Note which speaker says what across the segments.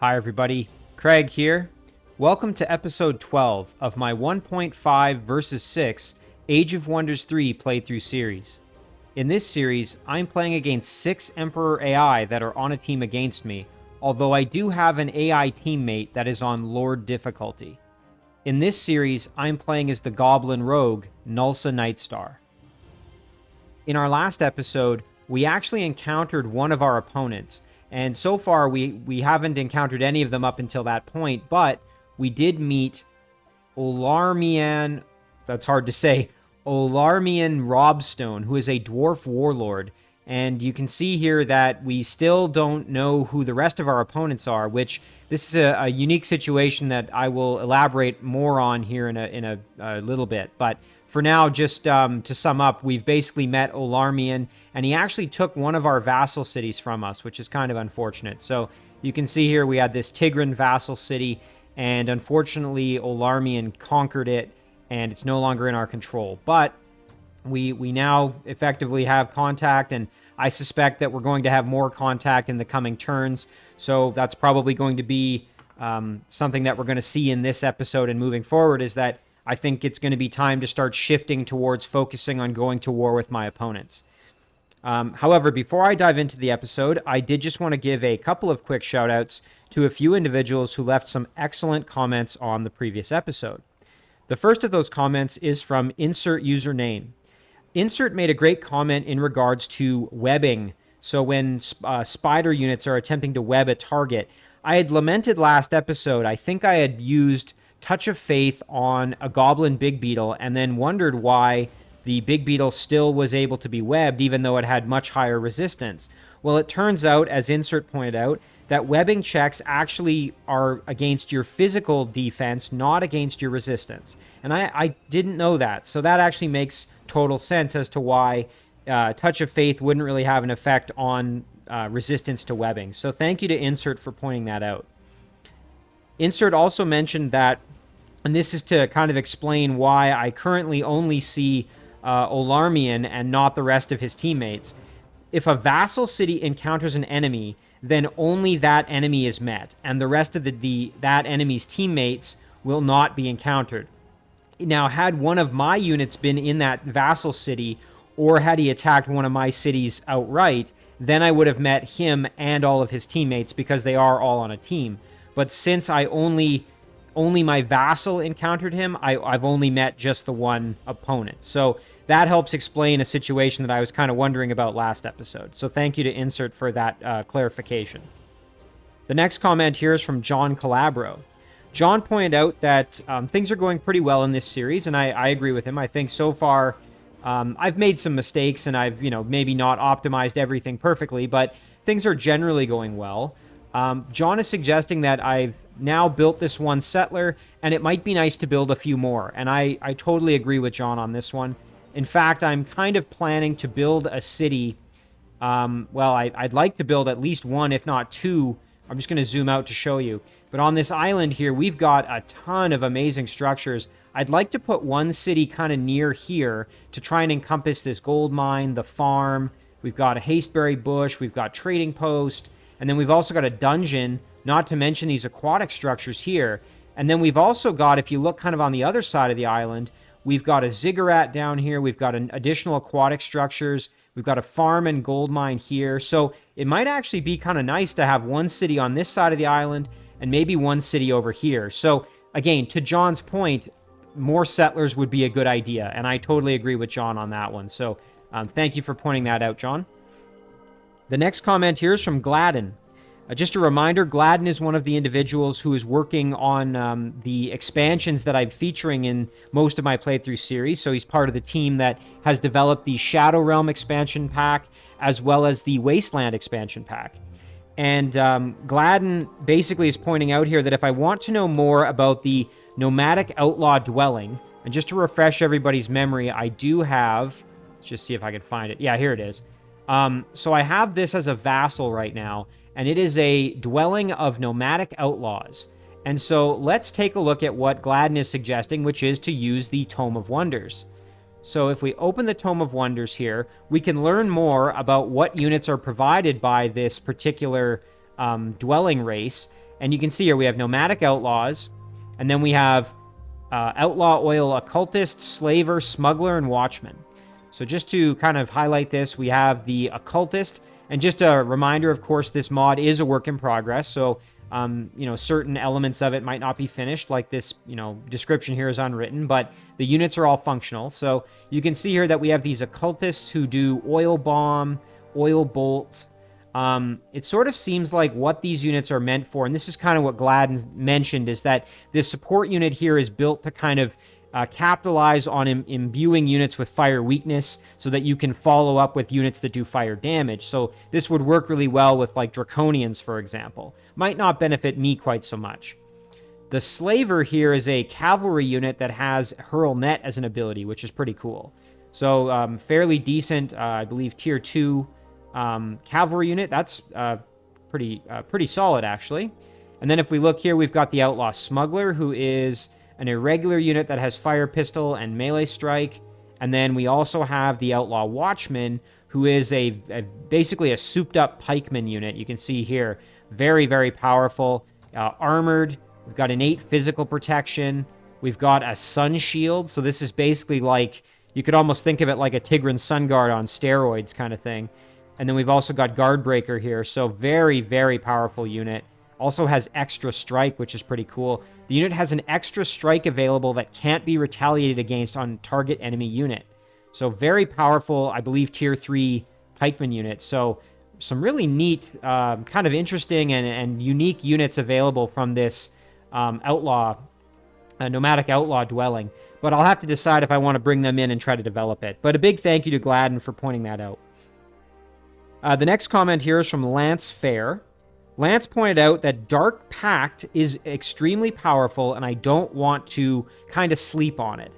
Speaker 1: Hi everybody, Craig here. Welcome to episode 12 of my 1.5 versus 6 Age of Wonders 3 playthrough series. In this series, I'm playing against 6 Emperor AI that are on a team against me, although I do have an AI teammate that is on Lord difficulty. In this series, I'm playing as the Goblin Rogue, Gnulsa Nightstar. In our last episode, we actually encountered one of our opponents, and so far we haven't encountered any of them up until that point, but we did meet Olarmian, that's hard to say, Olarmian Robstone, who is a dwarf warlord. And you can see here that we still don't know who the rest of our opponents are, which this is a unique situation that I will elaborate more on here in a little bit. But for now, just to sum up, we've basically met Olarmian, and he actually took one of our vassal cities from us, which is kind of unfortunate. So you can see here we had this Tigran vassal city, and unfortunately Olarmian conquered it, and it's no longer in our control. But we now effectively have contact, and I suspect that we're going to have more contact in the coming turns. So that's probably going to be something that we're going to see in this episode and moving forward, is that I think it's going to be time to start shifting towards focusing on going to war with my opponents. However, before I dive into the episode, I did just want to give a couple of quick shout-outs to a few individuals who left some excellent comments on the previous episode. The first of those comments is from Insert Username. Insert made a great comment in regards to webbing. So when spider units are attempting to web a target, I had lamented last episode, I think I had used Touch of Faith on a Goblin Big Beetle and then wondered why the Big Beetle still was able to be webbed even though it had much higher resistance. Well, it turns out, as Insert pointed out, that webbing checks actually are against your physical defense, not against your resistance. And I didn't know that, so that actually makes total sense as to why Touch of Faith wouldn't really have an effect on resistance to webbing. So thank you to Insert for pointing that out. Insert also mentioned that, and this is to kind of explain why I currently only see Olarmian and not the rest of his teammates. If a vassal city encounters an enemy, then only that enemy is met, and the rest of that enemy's teammates will not be encountered. Now, had one of my units been in that vassal city, or had he attacked one of my cities outright, then I would have met him and all of his teammates because they are all on a team. But since I only my vassal encountered him, I've only met just the one opponent. So that helps explain a situation that I was kind of wondering about last episode. So thank you to Insert for that clarification. The next comment here is from John Calabro. John pointed out that things are going pretty well in this series, and I agree with him. I think so far I've made some mistakes, and I've maybe not optimized everything perfectly, but things are generally going well. John is suggesting that I've now built this one settler, and it might be nice to build a few more, and I totally agree with John on this one. In fact, I'm kind of planning to build a city. I'd like to build at least one, if not two. I'm just going to zoom out to show you. But on this island here, we've got a ton of amazing structures. I'd like to put one city kind of near here to try and encompass this gold mine, the farm. We've got a hasteberry bush. We've got trading post. And then we've also got a dungeon, not to mention these aquatic structures here. And then we've also got, if you look kind of on the other side of the island, we've got a ziggurat down here. We've got an additional aquatic structures. We've got a farm and gold mine here. So it might actually be kind of nice to have one city on this side of the island and maybe one city over here. So again, to John's point, more settlers would be a good idea. And I totally agree with John on that one. So thank you for pointing that out, John. The next comment here is from Gladden. Just a reminder, Gladden is one of the individuals who is working on the expansions that I'm featuring in most of my playthrough series. So he's part of the team that has developed the Shadow Realm expansion pack as well as the Wasteland expansion pack. And Gladden basically is pointing out here that if I want to know more about the Nomadic Outlaw Dwelling, and just to refresh everybody's memory, I do have, let's just see if I can find it. Yeah, here it is. So I have this as a vassal right now, and it is a dwelling of nomadic outlaws. And so let's take a look at what Gladden is suggesting, which is to use the Tome of Wonders. So if we open the Tome of Wonders here, we can learn more about what units are provided by this particular dwelling race. And you can see here we have Nomadic Outlaws, and then we have Outlaw Oil Occultist, Slaver, Smuggler, and Watchman. So just to kind of highlight this, we have the Occultist, and just a reminder, of course, this mod is a work in progress, so certain elements of it might not be finished, like this, description here is unwritten, but the units are all functional. So you can see here that we have these Occultists who do Oil Bomb, Oil Bolts. It sort of seems like what these units are meant for, and this is kind of what Gladden mentioned, is that this support unit here is built to kind of capitalize on imbuing units with fire weakness so that you can follow up with units that do fire damage. So this would work really well with like Draconians, for example. Might not benefit me quite so much. The Slaver here is a cavalry unit that has Hurl Net as an ability, which is pretty cool. So fairly decent, I believe, tier 2 cavalry unit. That's pretty solid, actually. And then if we look here, we've got the Outlaw Smuggler, who is an irregular unit that has Fire Pistol and Melee Strike. And then we also have the Outlaw Watchman, who is basically a souped-up pikeman unit. You can see here, very, very powerful. Armored. We've got innate physical protection. We've got a Sun Shield. So this is basically like, you could almost think of it like a Tigran Sun Guard on steroids kind of thing. And then we've also got Guard Breaker here. So very, very powerful unit. Also has extra strike, which is pretty cool. The unit has an extra strike available that can't be retaliated against on target enemy unit. So very powerful, I believe, tier 3 pikeman unit. So some really neat, kind of interesting and unique units available from this nomadic outlaw dwelling. But I'll have to decide if I want to bring them in and try to develop it. But a big thank you to Gladden for pointing that out. The next comment here is from Lance Fair. Lance pointed out that Dark Pact is extremely powerful, and I don't want to kind of sleep on it.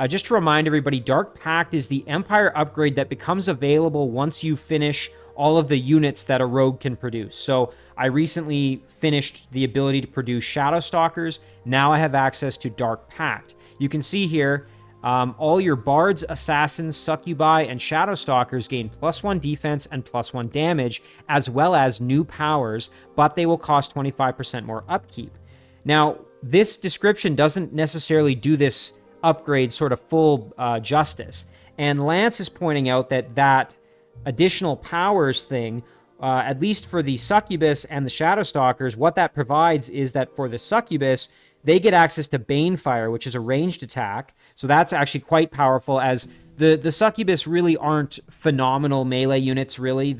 Speaker 1: Just to remind everybody, Dark Pact is the Empire upgrade that becomes available once you finish all of the units that a rogue can produce. So I recently finished the ability to produce Shadow Stalkers. Now I have access to Dark Pact. You can see here, all your bards, assassins, succubi, and shadow stalkers gain +1 defense and +1 damage, as well as new powers, but they will cost 25% more upkeep. Now, this description doesn't necessarily do this upgrade sort of full justice, and Lance is pointing out that additional powers thing, at least for the succubus and the shadow stalkers, what that provides is that for the succubus, they get access to Banefire, which is a ranged attack. So that's actually quite powerful, as the succubus really aren't phenomenal melee units, really.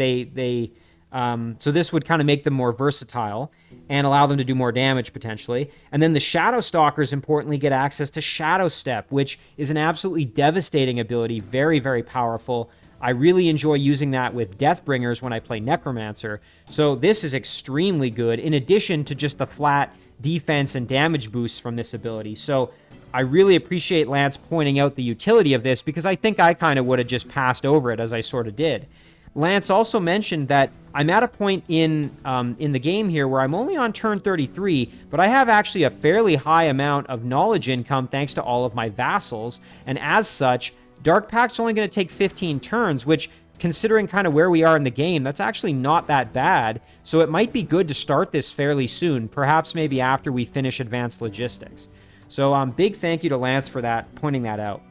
Speaker 1: So this would kind of make them more versatile and allow them to do more damage, potentially. And then the Shadow Stalkers, importantly, get access to Shadow Step, which is an absolutely devastating ability, very, very powerful. I really enjoy using that with Deathbringers when I play Necromancer. So this is extremely good, in addition to just the flat defense and damage boosts from this ability. So I really appreciate Lance pointing out the utility of this, because I think I kind of would have just passed over it, as I sort of did. Lance also mentioned that I'm at a point in the game here where I'm only on turn 33, but I have actually a fairly high amount of knowledge income thanks to all of my vassals, and as such, Dark Pact's only going to take 15 turns, which, considering kind of where we are in the game, that's actually not that bad. So it might be good to start this fairly soon, perhaps maybe after we finish Advanced Logistics. So big thank you to Lance for that, pointing that out.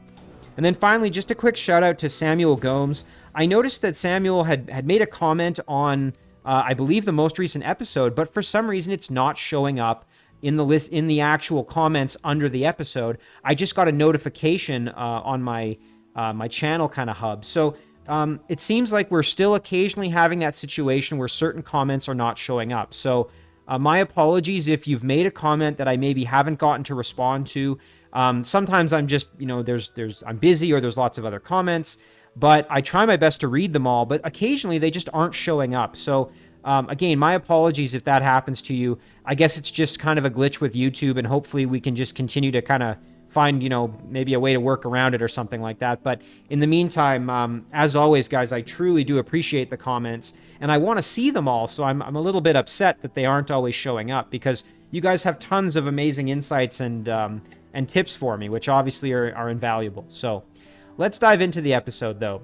Speaker 1: And then finally, just a quick shout out to Samuel Gomes. I noticed that Samuel had made a comment on, I believe, the most recent episode, but for some reason it's not showing up in the list, in the actual comments under the episode. I just got a notification on my channel kind of hub. So it seems like we're still occasionally having that situation where certain comments are not showing up. So my apologies if you've made a comment that I maybe haven't gotten to respond to. Sometimes I'm just, I'm busy, or there's lots of other comments, but I try my best to read them all, but occasionally they just aren't showing up. So again, my apologies if that happens to you. I guess it's just kind of a glitch with YouTube, and hopefully we can just continue to kind of find, maybe a way to work around it or something like that. But in the meantime, as always, guys, I truly do appreciate the comments, and I want to see them all, so I'm a little bit upset that they aren't always showing up, because you guys have tons of amazing insights and tips for me, which obviously are invaluable. So let's dive into the episode, though.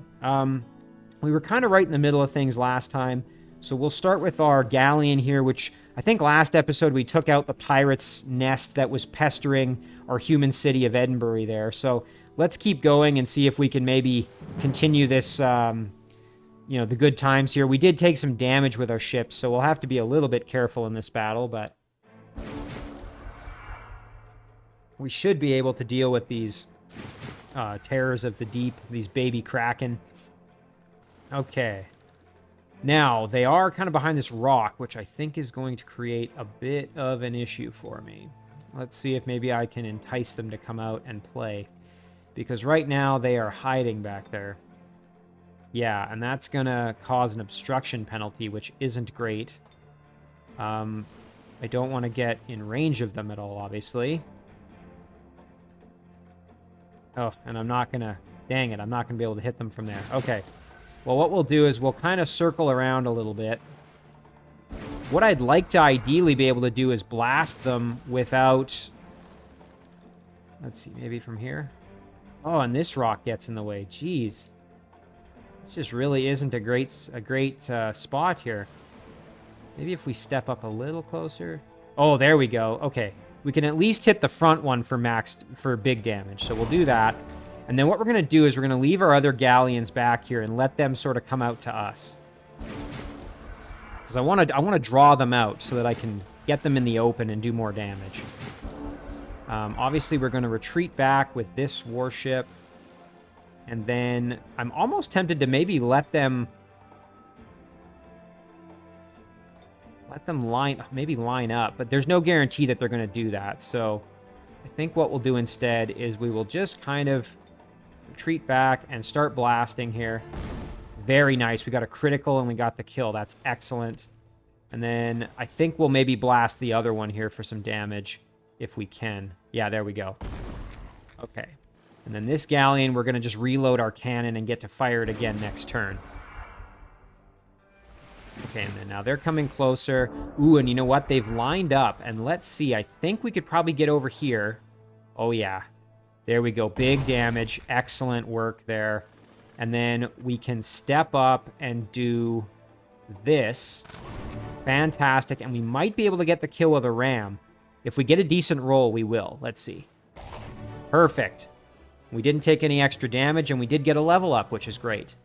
Speaker 1: We were kind of right in the middle of things last time, So we'll start with our galleon here, which I think last episode we took out the pirate's nest that was pestering our human city of Edinburgh there. So let's keep going and see if we can maybe continue this, you know, the good times here. We did take some damage with our ships, so we'll have to be a little bit careful in this battle, but we should be able to deal with these terrors of the deep, these baby kraken. Okay. Now, they are kind of behind this rock, which I think is going to create a bit of an issue for me. Let's see if maybe I can entice them to come out and play. Because right now, they are hiding back there. Yeah, and that's going to cause an obstruction penalty, which isn't great. I don't want to get in range of them at all, obviously. Oh, and I'm not going to... Dang it, I'm not going to be able to hit them from there. Okay. Well, what we'll do is we'll kind of circle around a little bit. What I'd like to ideally be able to do is blast them without... Let's see, maybe from here? Oh, and this rock gets in the way. Jeez. This just really isn't a great spot here. Maybe if we step up a little closer. Oh, there we go. Okay. We can at least hit the front one for big damage. So we'll do that. And then what we're going to do is we're going to leave our other galleons back here and let them sort of come out to us. Because I want to draw them out so that I can get them in the open and do more damage. Obviously, we're going to retreat back with this warship. And then I'm almost tempted to maybe let them line up. But there's no guarantee that they're going to do that. So I think what we'll do instead is we will just kind of retreat back and start blasting here. Very nice. We got a critical and we got the kill. That's excellent. And then I think we'll maybe blast the other one here for some damage if we can. Yeah, there we go. Okay. And then this galleon, we're going to just reload our cannon and get to fire it again next turn. Okay, and then now they're coming closer. Ooh, and you know what? They've lined up. And let's see. I think we could probably get over here. Oh, yeah. There we go. Big damage. Excellent work there. And then we can step up and do this. Fantastic. And we might be able to get the kill with a ram. If we get a decent roll, we will. Let's see. Perfect. We didn't take any extra damage, and we did get a level up, which is great.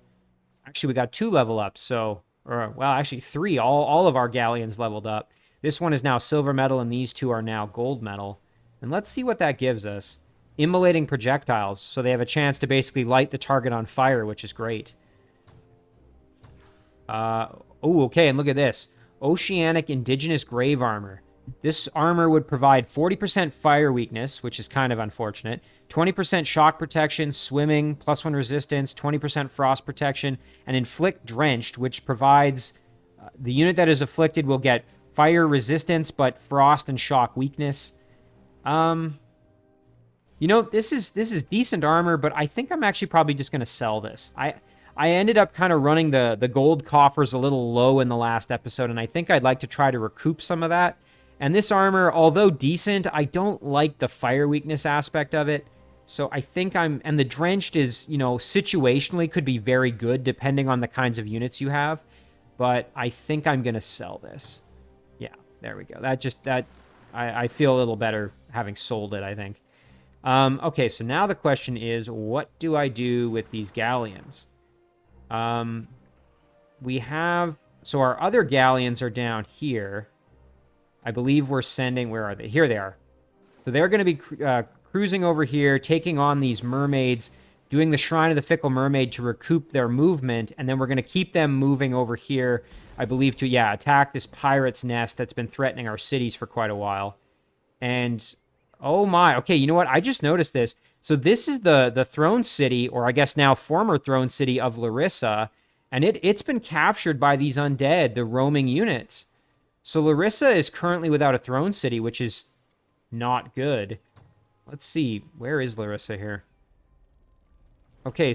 Speaker 1: Actually, we got 2 level ups, so... well, actually 3. All of our galleons leveled up. This one is now silver medal, and these 2 are now gold medal. And let's see what that gives us. Immolating projectiles, so they have a chance to basically light the target on fire, which is great. Oh, okay, and look at this. Oceanic Indigenous Grave Armor. This armor would provide 40% fire weakness, which is kind of unfortunate, 20% shock protection, swimming, +1 resistance, 20% frost protection, and inflict drenched, which provides the unit that is afflicted will get fire resistance, but frost and shock weakness. You know, this is decent armor, but I think I'm actually probably just going to sell this. I ended up kind of running the gold coffers a little low in the last episode, and I think I'd like to try to recoup some of that. And this armor, although decent, I don't like the fire weakness aspect of it. So I think and the drenched is, you know, situationally could be very good depending on the kinds of units you have. But I think I'm going to sell this. Yeah, there we go. I feel a little better having sold it, I think. Okay, so now the question is, what do I do with these galleons? So our other galleons are down here. I believe we're sending... Where are they? Here they are. So they're going to be cruising over here, taking on these mermaids, doing the Shrine of the Fickle Mermaid to recoup their movement, and then we're going to keep them moving over here, I believe, to, attack this pirate's nest that's been threatening our cities for quite a while. And, oh my, okay, you know what? I just noticed this. So this is the throne city, or I guess now former throne city of Larissa, and it's been captured by these undead, the roaming units. So Larissa is currently without a throne city, which is not good. Let's see. Where is Larissa here? Okay,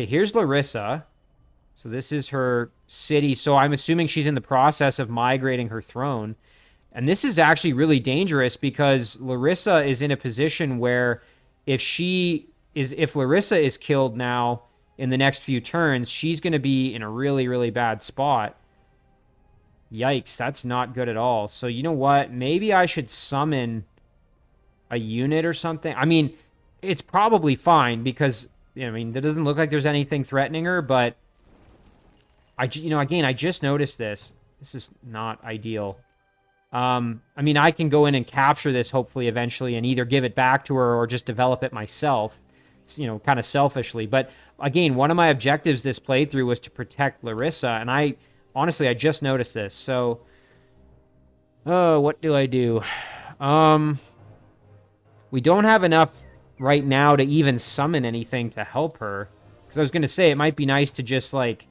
Speaker 1: here's Larissa. So this is her city. So I'm assuming she's in the process of migrating her throne. And this is actually really dangerous because Larissa is in a position where if Larissa is killed now, in the next few turns, she's going to be in a really, really bad spot. Yikes, that's not good at all. So you know what? Maybe I should summon a unit or something. I mean, it's probably fine because, I mean, it doesn't look like there's anything threatening her, but again, I just noticed this. This is not ideal. I mean, I can go in and capture this hopefully eventually and either give it back to her or just develop it myself, kind of selfishly. But again, one of my objectives this playthrough was to protect Larissa, and honestly, I just noticed this. So, what do I do? We don't have enough right now to even summon anything to help her. Because I was going to say, it might be nice to just, like,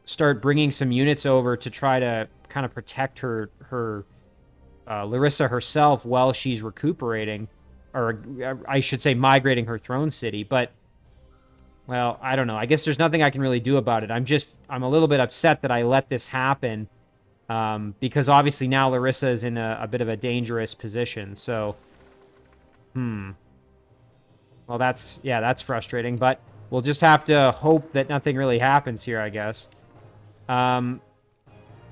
Speaker 1: start bringing some units over to try to kind of protect her Larissa herself while she's recuperating. Or, I should say, migrating her throne city. But, well, I don't know. I guess there's nothing I can really do about it. I'm a little bit upset that I let this happen. Because obviously now Larissa is in a bit of a dangerous position. So, well, that's frustrating. But we'll just have to hope that nothing really happens here, I guess.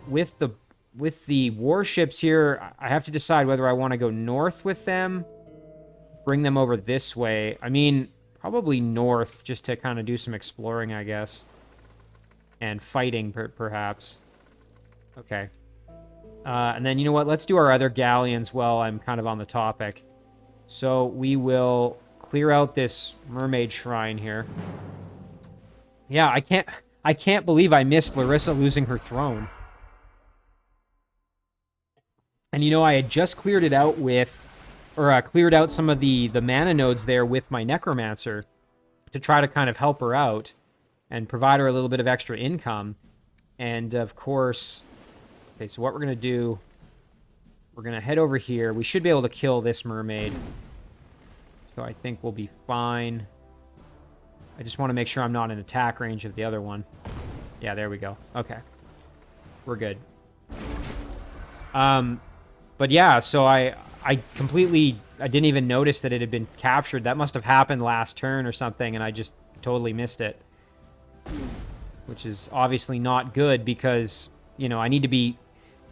Speaker 1: With the warships here, I have to decide whether I want to go north with them, bring them over this way. I mean, probably north, just to kind of do some exploring, I guess. And fighting, perhaps. Okay. And then, you know what? Let's do our other galleons while I'm kind of on the topic. So we will clear out this Mermaid Shrine here. Yeah, I can't believe I missed Larissa losing her throne. And, I had just cleared it out cleared out some of the mana nodes there with my Necromancer to try to kind of help her out and provide her a little bit of extra income. And, of course, okay, so what we're going to do, we're going to head over here. We should be able to kill this mermaid. So I think we'll be fine. I just want to make sure I'm not in attack range of the other one. Yeah, there we go. Okay. We're good. But yeah, so I didn't even notice that it had been captured. That must have happened last turn or something, and I just totally missed it. Which is obviously not good because, I need to be,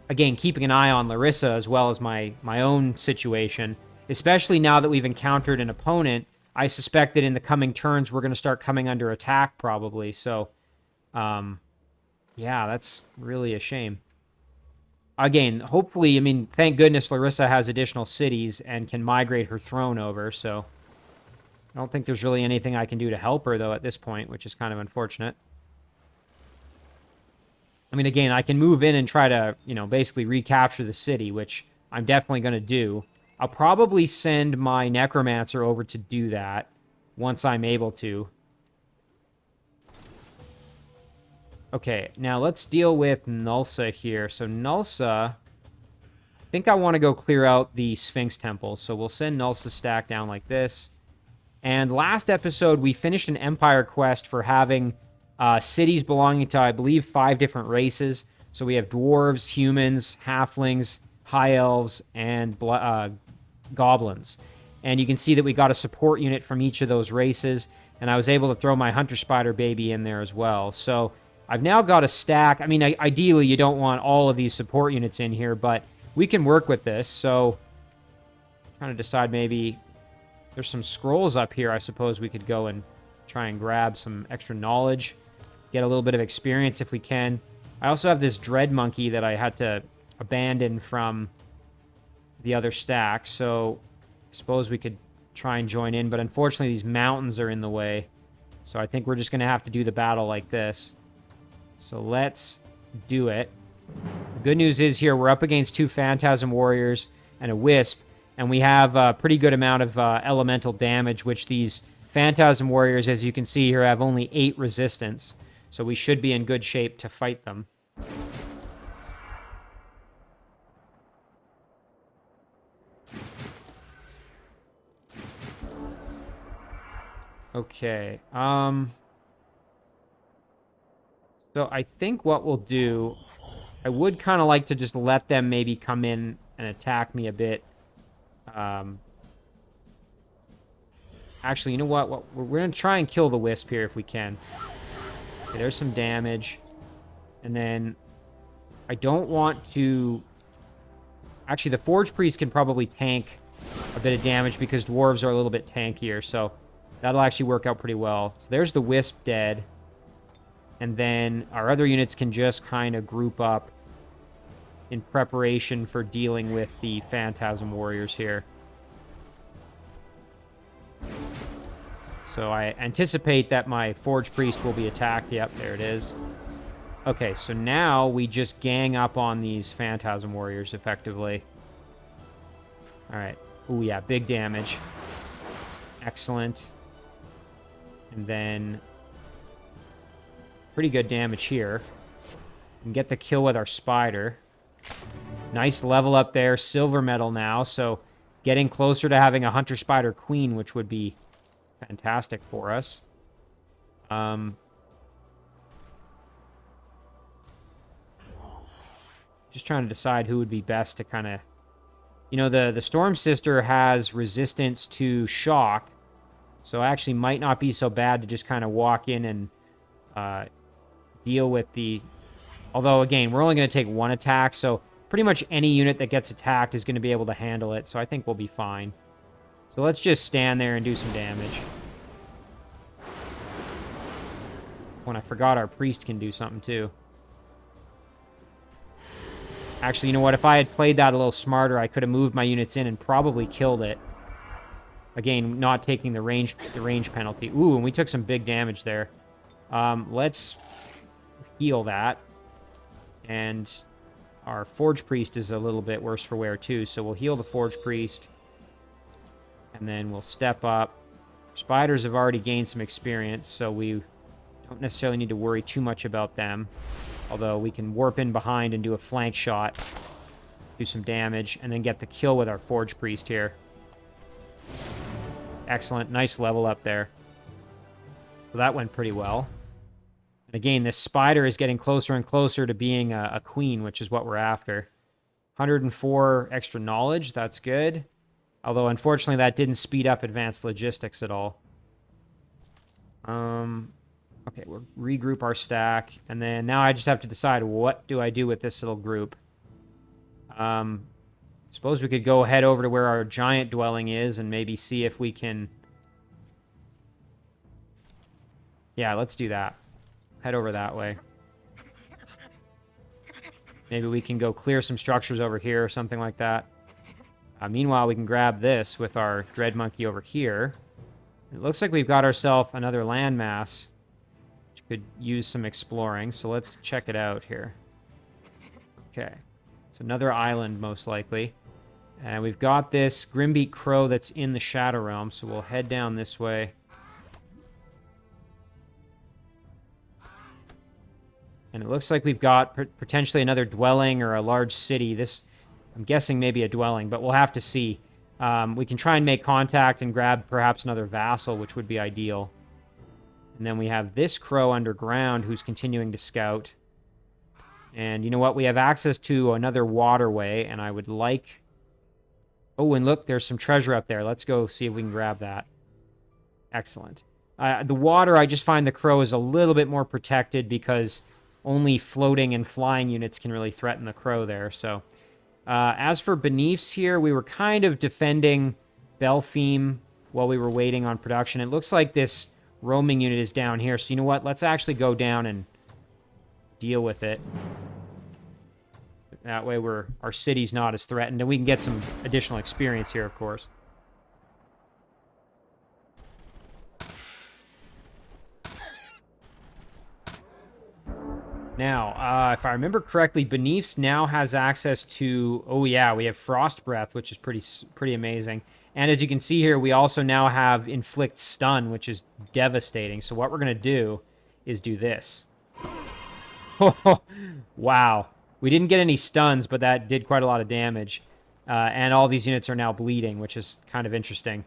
Speaker 1: again, keeping an eye on Larissa as well as my own situation. Especially now that we've encountered an opponent, I suspect that in the coming turns we're going to start coming under attack probably. So, yeah, that's really a shame. Again, hopefully, I mean, thank goodness Larissa has additional cities and can migrate her throne over, so I don't think there's really anything I can do to help her, though, at this point, which is kind of unfortunate. I mean, again, I can move in and try to, basically recapture the city, which I'm definitely going to do. I'll probably send my Necromancer over to do that once I'm able to. Okay, now let's deal with Gnulsa here. So Gnulsa, I think I want to go clear out the Sphinx Temple. So we'll send Gnulsa stack down like this. And last episode, we finished an Empire quest for having cities belonging to, I believe, 5 different races. So we have dwarves, humans, halflings, high elves, and goblins. And you can see that we got a support unit from each of those races. And I was able to throw my Hunter Spider baby in there as well. So I've now got a stack. I mean, ideally, you don't want all of these support units in here, but we can work with this. So I'm trying to decide maybe there's some scrolls up here. I suppose we could go and try and grab some extra knowledge, get a little bit of experience if we can. I also have this Dread Monkey that I had to abandon from the other stack, so I suppose we could try and join in, but unfortunately these mountains are in the way, so I think we're just going to have to do the battle like this. So let's do it. The good news is here we're up against 2 Phantasm Warriors and a Wisp, and we have a pretty good amount of elemental damage, which these Phantasm Warriors, as you can see here, have only 8 resistance. So we should be in good shape to fight them. Okay. So I think what we'll do, I would kind of like to just let them maybe come in and attack me a bit. I Actually, you know what? We're going to try and kill the Wisp here if we can. Okay, there's some damage. And then I don't want to... Actually, the Forge Priest can probably tank a bit of damage because dwarves are a little bit tankier. So that'll actually work out pretty well. So there's the Wisp dead. And then our other units can just kind of group up in preparation for dealing with the Phantasm Warriors here. So I anticipate that my Forge Priest will be attacked. Yep, there it is. Okay, so now we just gang up on these Phantasm Warriors effectively. Alright. Ooh, yeah, big damage. Excellent. And then... pretty good damage here. And get the kill with our Spider. Nice level up there. Silver medal now, so getting closer to having a Hunter Spider Queen, which would be fantastic for us. Just trying to decide who would be best to kind of... You know, the Storm Sister has resistance to shock, so actually might not be so bad to just kind of walk in and deal with the... Although, again, we're only going to take one attack, so pretty much any unit that gets attacked is going to be able to handle it, so I think we'll be fine. So let's just stand there and do some damage. When I forgot our priest can do something too. Actually, you know what? If I had played that a little smarter, I could have moved my units in and probably killed it. Again, not taking the range penalty. Ooh, and we took some big damage there. Let's heal that. And our Forge Priest is a little bit worse for wear too, so we'll heal the Forge Priest. And then we'll step up. Spiders have already gained some experience, so we don't necessarily need to worry too much about them. Although we can warp in behind and do a flank shot. Do some damage, and then get the kill with our Forge Priest here. Excellent. Nice level up there. So that went pretty well. And again, this Spider is getting closer and closer to being a queen, which is what we're after. 104 extra knowledge. That's good. Although, unfortunately, that didn't speed up advanced logistics at all. Okay, we'll regroup our stack. And then now I just have to decide what do I do with this little group. Suppose we could go head over to where our giant dwelling is and maybe see if we can... Yeah, let's do that. Head over that way. Maybe we can go clear some structures over here or something like that. Meanwhile, we can grab this with our Dread Monkey over here. It looks like we've got ourselves another landmass, which could use some exploring. So let's check it out here. Okay. It's another island, most likely. And we've got this Grimbeak Crow that's in the Shadow Realm, so we'll head down this way. And it looks like we've got potentially another dwelling or a large city. This, I'm guessing maybe a dwelling, but we'll have to see. We can try and make contact and grab perhaps another vassal, which would be ideal. And then we have this crow underground who's continuing to scout. And you know what? We have access to another waterway, and I would like... Oh, and look, there's some treasure up there. Let's go see if we can grab that. Excellent. The water, I just find the crow is a little bit more protected because only floating and flying units can really threaten the crow there. So, as for Beneaths here, we were kind of defending Belfime while we were waiting on production. It looks like this roaming unit is down here. So you know what? Let's actually go down and deal with it. That way our city's not as threatened, and we can get some additional experience here, of course. Now, if I remember correctly, Beneaths now has access to... Oh, yeah, we have Frost Breath, which is pretty amazing. And as you can see here, we also now have Inflict Stun, which is devastating. So what we're going to do is do this. Wow. We didn't get any stuns, but that did quite a lot of damage. And all these units are now bleeding, which is kind of interesting.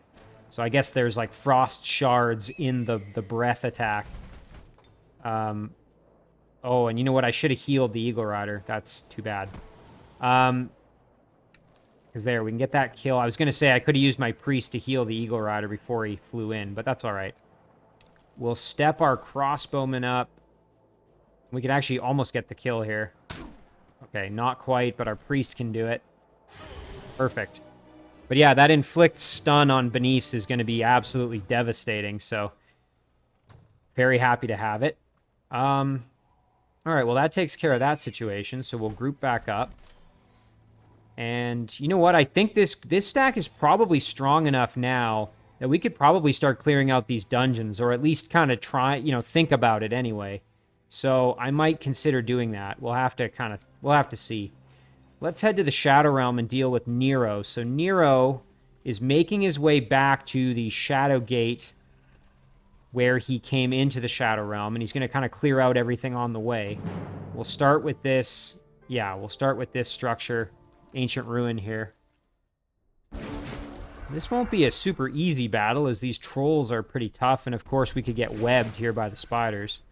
Speaker 1: So I guess there's like frost shards in the breath attack. Oh, and you know what? I should have healed the Eagle Rider. That's too bad. Because there, we can get that kill. I was going to say I could have used my priest to heal the Eagle Rider before he flew in, but that's all right. We'll step our crossbowman up. We could actually almost get the kill here. Okay, not quite, but our priest can do it. Perfect. But yeah, that inflict stun on Beneaths is going to be absolutely devastating, so very happy to have it. All right, well, that takes care of that situation, so we'll group back up. And you know what? I think this stack is probably strong enough now that we could probably start clearing out these dungeons, or at least kind of try, think about it anyway. So I might consider doing that. We'll have to see. Let's head to the Shadow Realm and deal with Nero. So Nero is making his way back to the Shadow Gate where he came into the Shadow Realm, and he's going to kind of clear out everything on the way. We'll start with this. Yeah, we'll start with this structure. Ancient Ruin here. This won't be a super easy battle, as these trolls are pretty tough, and of course we could get webbed here by the spiders.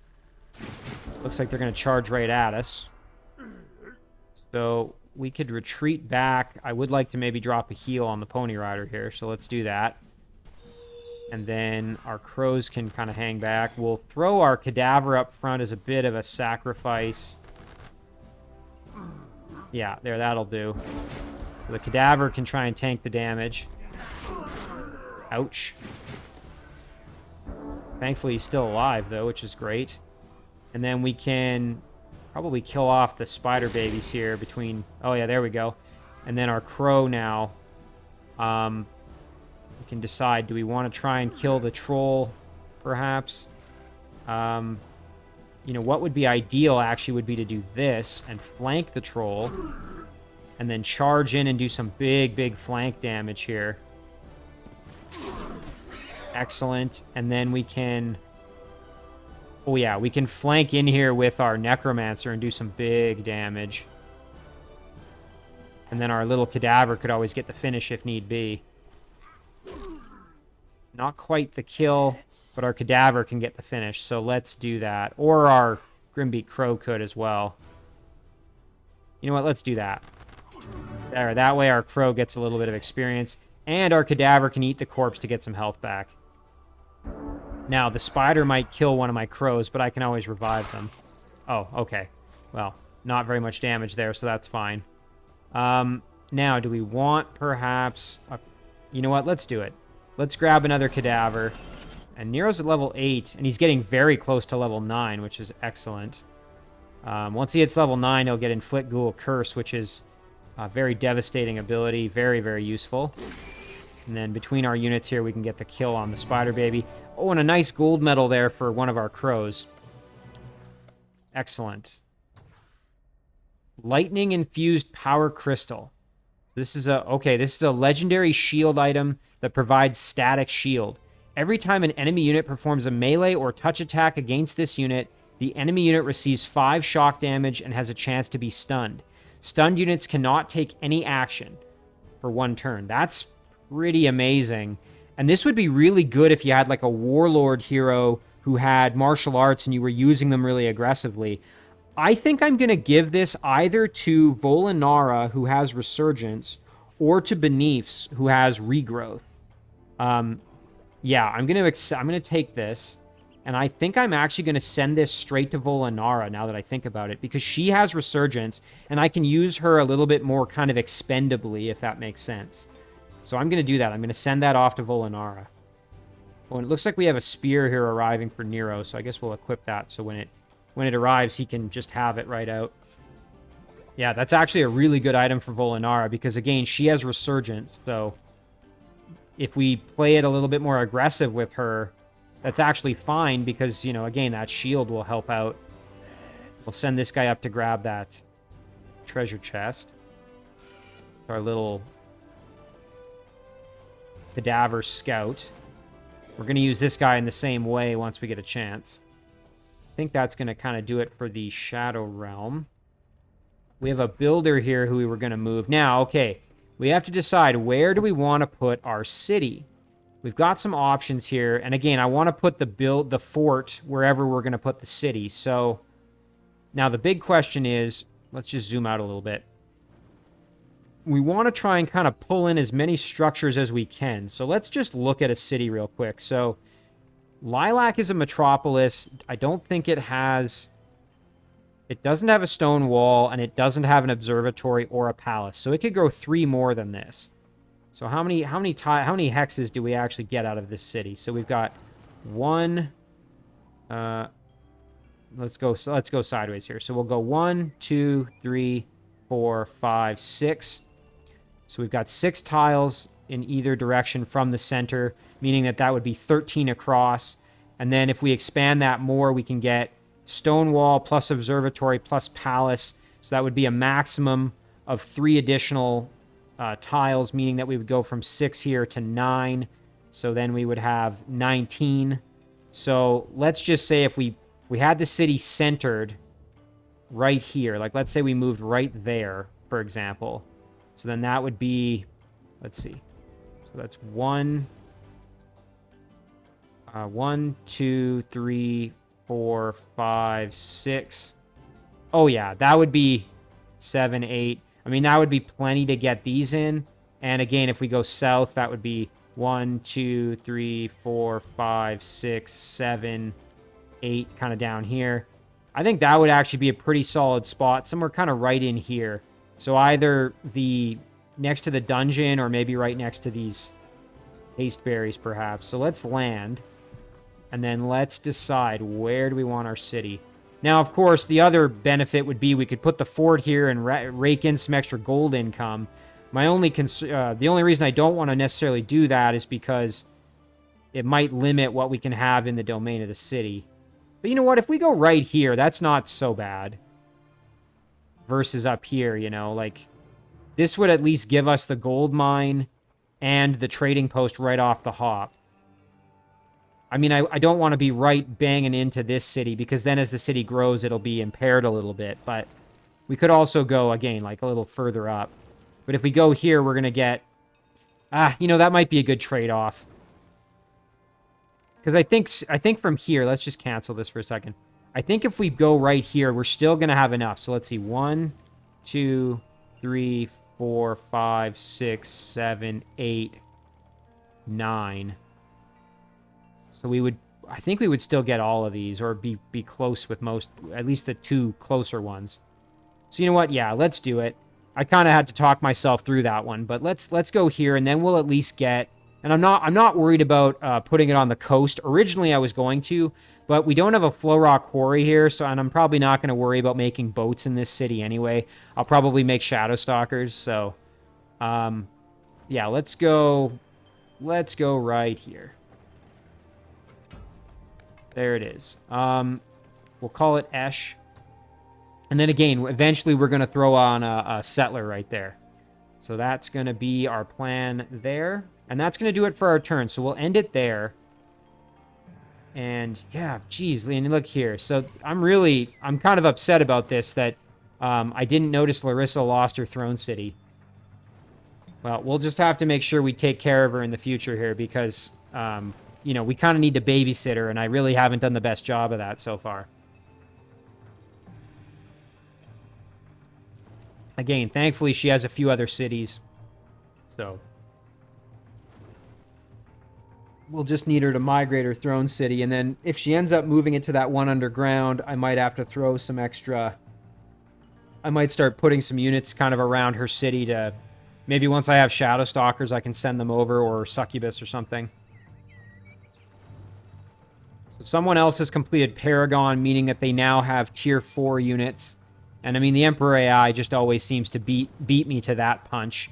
Speaker 1: Looks like they're going to charge right at us. So we could retreat back. I would like to maybe drop a heal on the Pony Rider here, so let's do that. And then our crows can kind of hang back. We'll throw our cadaver up front as a bit of a sacrifice. Yeah, there, that'll do. So the cadaver can try and tank the damage. Ouch. Thankfully, he's still alive, though, which is great. And then we can probably kill off the spider babies here between... Oh, yeah, there we go. And then our crow now. We can decide, do we want to try and kill the troll, perhaps? What would be ideal, actually, would be to do this and flank the troll. And then charge in and do some big flank damage here. Excellent. And then we can... Oh, yeah, we can flank in here with our Necromancer and do some big damage. And then our little cadaver could always get the finish if need be. Not quite the kill, but our cadaver can get the finish, so let's do that. Or our Grimbeak Crow could as well. You know what? Let's do that. There, that way our crow gets a little bit of experience, and our cadaver can eat the corpse to get some health back. Now, the spider might kill one of my crows, but I can always revive them. Oh, okay. Well, not very much damage there, so that's fine. Now, do we want perhaps... You know what? Let's do it. Let's grab another cadaver. And Nero's at level 8, and he's getting very close to level 9, which is excellent. Once he hits level 9, he'll get Inflict Ghoul Curse, which is a very devastating ability. Very useful. And then between our units here, we can get the kill on the spider baby. Oh, and a nice gold medal there for one of our crows. Excellent. Lightning-infused power crystal. This is a legendary shield item that provides static shield. Every time an enemy unit performs a melee or touch attack against this unit, the enemy unit receives 5 shock damage and has a chance to be stunned. Stunned units cannot take any action for 1 turn. That's pretty amazing. And this would be really good if you had like a warlord hero who had martial arts and you were using them really aggressively. I think I'm going to give this either to Volinara, who has Resurgence, or to Beneaths, who has Regrowth. Yeah, I'm going to take this, and I think I'm actually going to send this straight to Volinara now that I think about it, because she has Resurgence, and I can use her a little bit more kind of expendably, if that makes sense. So I'm going to do that. I'm going to send that off to Volinara. Oh, and it looks like we have a spear here arriving for Nero, so I guess we'll equip that, so when it arrives, he can just have it right out. Yeah, that's actually a really good item for Volinara, because again, she has Resurgence, so if we play it a little bit more aggressive with her, that's actually fine, because, again, that shield will help out. We'll send this guy up to grab that treasure chest. It's our little cadaver scout. We're going to use this guy in the same way once we get a chance. I think that's going to kind of do it for the Shadow Realm. We have a builder here who we were going to move. Now, okay, we have to decide, where do we want to put our city? We've got some options here, and again, I want to put the fort wherever we're going to put the city. So now the big question is, let's just zoom out a little bit. we want to try and kind of pull in as many structures as we can. So let's just look at a city real quick. So Lilac is a metropolis. I don't think it has... It doesn't have a stone wall, and it doesn't have an observatory or a palace. So it could grow 3 more than this. So how many hexes do we actually get out of this city? So we've got 1... let's go sideways here. So we'll go 1, 2, 3, 4, 5, 6. So we've got 6 tiles in either direction from the center, meaning that that would be 13 across. And then if we expand that more, we can get stone wall plus observatory plus palace. So that would be a maximum of 3 additional tiles, meaning that we would go from 6 here to 9. So then we would have 19. So let's just say if we had the city centered right here, like let's say we moved right there, for example. So then that would be, let's see. So that's 1, 2, 3, 4, 5, 6. Oh yeah, that would be 7, 8. I mean, that would be plenty to get these in. And again, if we go south, that would be 1, 2, 3, 4, 5, 6, 7, 8, kind of down here. I think that would actually be a pretty solid spot, somewhere kind of right in here. So either the next to the dungeon or maybe right next to these haste berries, perhaps. So let's land, and then let's decide where do we want our city. Now, of course, the other benefit would be we could put the fort here and rake in some extra gold income. My only the only reason I don't want to necessarily do that is because it might limit what we can have in the domain of the city. But you know what? If we go right here, that's not so bad. Versus up here, you know, like this would at least give us the gold mine and the trading post right off the hop. I mean, I don't want to be right banging into this city because then as the city grows, it'll be impaired a little bit. But we could also go, again, like a little further up. But if we go here, we're going to get... you know, that might be a good trade-off. Because I think from here, let's just cancel this for a second. I think if we go right here, we're still going to have enough. So let's see. 1, 2, 3, 4, 5, 6, 7, 8, 9. So we would... I think we would still get all of these or be close with most... At least the 2 closer ones. So you know what? Yeah, let's do it. I kind of had to talk myself through that one. But let's go here, and then we'll at least get... And I'm not worried about putting it on the coast. Originally, I was going to, but we don't have a flow rock quarry here, so and I'm probably not going to worry about making boats in this city anyway. I'll probably make shadow stalkers. So, yeah, let's go right here. There it is. We'll call it Esh, and then again, eventually we're going to throw on a settler right there. So that's going to be our plan there. And that's going to do it for our turn. So we'll end it there. And yeah, geez, and look here. So I'm kind of upset about this that I didn't notice Larissa lost her throne city. Well, we'll just have to make sure we take care of her in the future here because, you know, we kind of need to babysit her, and I really haven't done the best job of that so far. Again, thankfully, she has a few other cities. So... we'll just need her to migrate her throne city, and then if she ends up moving into that one underground, I might have to throw some extra... I might start putting some units kind of around her city to... Maybe once I have Shadow Stalkers, I can send them over, or Succubus or something. So someone else has completed Paragon, meaning that they now have Tier 4 units. And I mean, the Emperor AI just always seems to beat me to that punch.